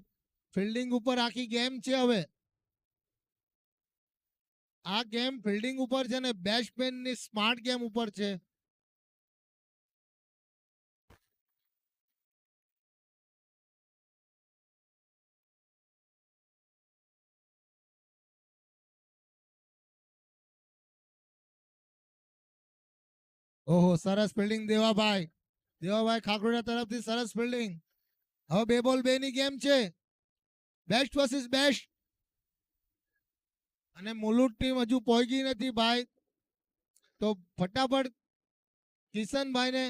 ફિલ્ડિંગ ઉપર આખી ગેમ છે. હવે આ ગેમ ફિલ્ડિંગ ઉપર છે ને બેટ્સમેન ની સ્માર્ટ ગેમ ઉપર છે. ઓહો સરસ ફિલ્ડિંગ દેવાભાઈ. દેવાભાઈ ખાકરોડા તરફથી સરસ ફિલ્ડિંગ. હવે 2 બોલ 2 ની ગેમ છે. Best versus best. અને મુલુડ ટીમ હજુ પહોંચી નથી ભાઈ, તો ફટાફટ કિશનભાઈને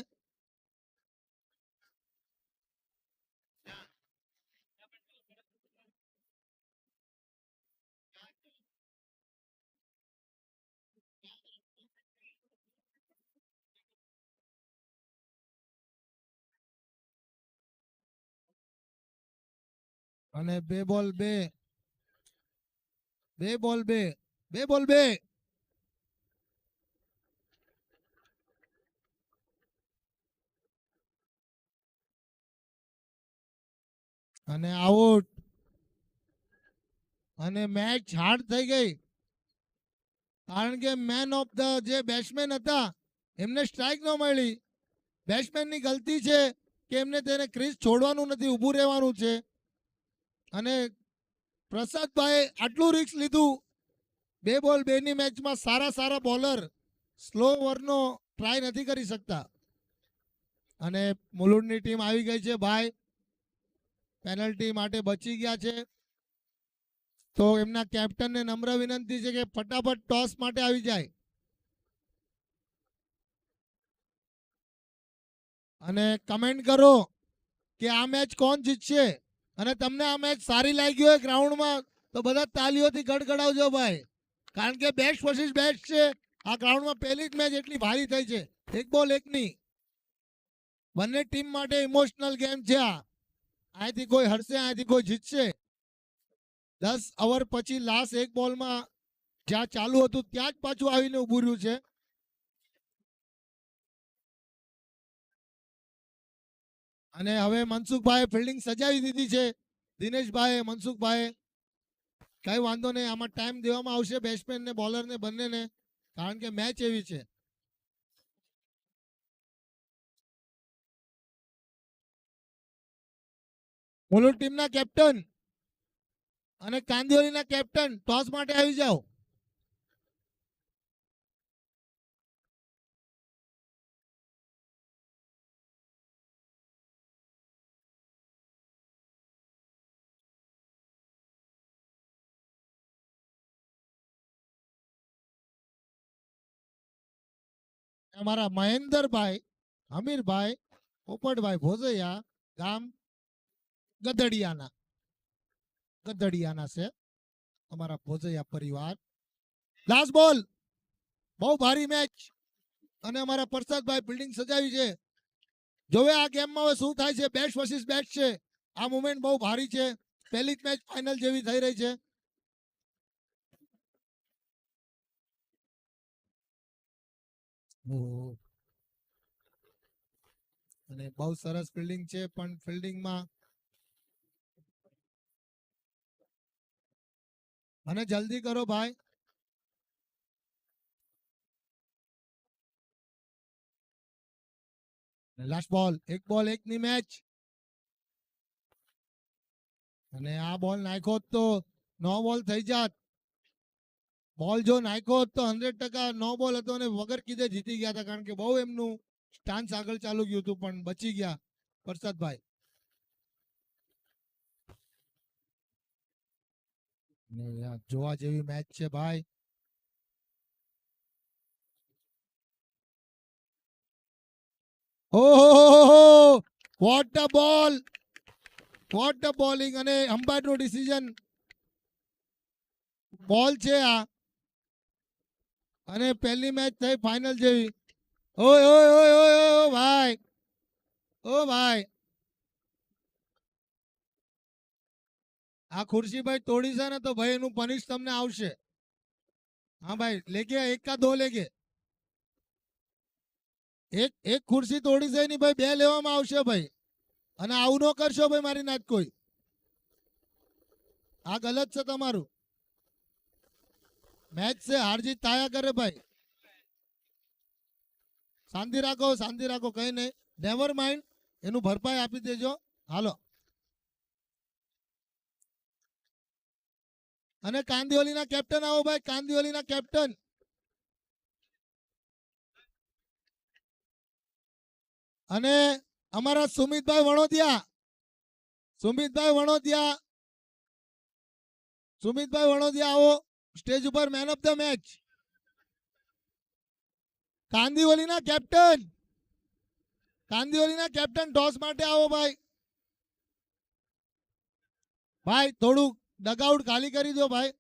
અને 2 બોલ 2. 2 બોલ 2. 2 બોલ 2. અને આઉટ. અને મેચ હાર્ડ થઈ ગઈ કારણ કે મેન ઓફ ધ જે બેટ્સમેન હતા એમને સ્ટ્રાઇક ન મળી. બેટ્સમેનની ગલતી છે કે એમને તેને ક્રીઝ છોડવાનું નથી, ઊભું રહેવાનું છે. અને પ્રસાદભાઈ આટલું રિસ્ક લીધું. 2 બોલ 2 ની મેચમાં સારા બોલર સ્લો ઓવરનો ટ્રાય નથી કરી શકતા. અને મુલુડની ટીમ આવી ગઈ છે ભાઈ, પેનલ્ટી માટે બચી ગયા છે. તો એમના કેપ્ટનને નમ્ર વિનંતી છે કે ફટાફટ ટોસ માટે આવી જાય. અને કમેન્ટ કરો કે આ મેચ કોણ જીતશે. અને તમને આ મેચ સારી લાગી હોય ગ્રાઉન્ડમાં તો બધા તાલીઓથી ગડગડાવજો ભાઈ, કારણ કે બેસ્ટ વર્સિસ બેસ્ટ છે. આ ગ્રાઉન્ડમાં પહેલી જ મેચ એટલી ભારી થઈ છે. 1 બોલ 1 ની. બંને ટીમ માટે ઇમોશનલ ગેમ છે આ. અહીંથી કોઈ હરશે, અહીંથી કોઈ જીતશે. 10 ઓવર પછી લાસ્ટ 1 બોલમાં જ્યાં ચાલુ હતું ત્યાં જ પાછું આવીને ઉભું રહ્યું છે. અને હવે મનસુખભાઈ ફિલ્ડિંગ સજાવી દીધી છે. દિનેશભાઈ, મનસુખભાઈ કઈ વાંધો નહીં, આમાં ટાઈમ દેવામાં આવશે બેટ્સમેન ને બોલર ને બંનેને, કારણ કે મેચ એવી છે. મુલુંડ ટીમના કેપ્ટન અને કાંદિવલીના કેપ્ટન ટોસ માટે આવી જાઓ. અમારા મહેન્દ્રભાઈ હમીરભાઈ પોપટભાઈ ભોજૈયા ગામ ગધડિયાના છે અમારા ભોજૈયા પરિવાર. લાસ્ટ બોલ, બહુ ભારી મેચ અને અમારા પ્રસાદભાઈ ફિલ્ડિંગ સજાવી છે. જોવે આ ગેમમાં હવે શું થાય છે. બેટ્સ વર્સિસ બેટ્સ છે. આ મુવમેન્ટ બહુ ભારી છે. પહેલી જ મેચ ફાઇનલ જેવી થઈ રહી છે. અને બહુ સરસ ફિલ્ડિંગ છે પણ ફિલ્ડિંગમાં અને જલ્દી કરો ભાઈ. લાસ્ટ બોલ, એક બોલ એકની મેચ અને આ બોલ નાખ્યો હોત તો 9 બોલ થઈ જાત. બોલ જો નાખ્યો હોત તો 100% 9 બોલ હતો અને વગર કીધે જીતી ગયા હતા કારણ કે બહુ એમનું સ્ટાન્સ આગળ ચાલુ ગયું હતું પણ બચી ગયા પ્રસાદભાઈ. જોવા જેવી મેચ છે ભાઈ. ઓહો vote the ball, vote the bowling અને અમ્પાયર નું ડિસિઝન. બોલ છે આ અને પહેલી મેચ થઈ ફાઇનલ જેવી. ઓય ઓય ઓય ઓય ઓ ભાઈ, ઓ ભાઈ આ ખુરશી ભાઈ તોડી છે ને તો ભાઈ એનું પનિશ તમને આવશે. હા ભાઈ લેકે એક કા દો લેકે. એક ખુરશી તોડી છે નહીં ભાઈ, 2 લેવામાં આવશે ભાઈ. અને આવું ન કરશો ભાઈ મારી નાચ કોઈ. આ ગલત છે તમારું. મેચ છે, હાર જીત થાયા કરે ભાઈ. શાંતિ રાખો, શાંતિ રાખો, કઈ નહીં, નેવર માઇન્ડ, એનું ભરપાઈ આપી દેજો. હાલો. અને કાંદિવલીના કેપ્ટન આવો ભાઈ, કાંદિવલીના કેપ્ટન. અને અમારા સુમિતભાઈ વણોદિયા, સુમિતભાઈ વણોદિયા આવો સ્ટેજ ઉપર, મેન ઓફ ધ મેચ. કાંદિવલીના કેપ્ટન, કાંદિવલીના કેપ્ટન ટોસ માટે આવો ભાઈ. ભાઈ થોડું ડગઆઉટ ખાલી કરી દો ભાઈ.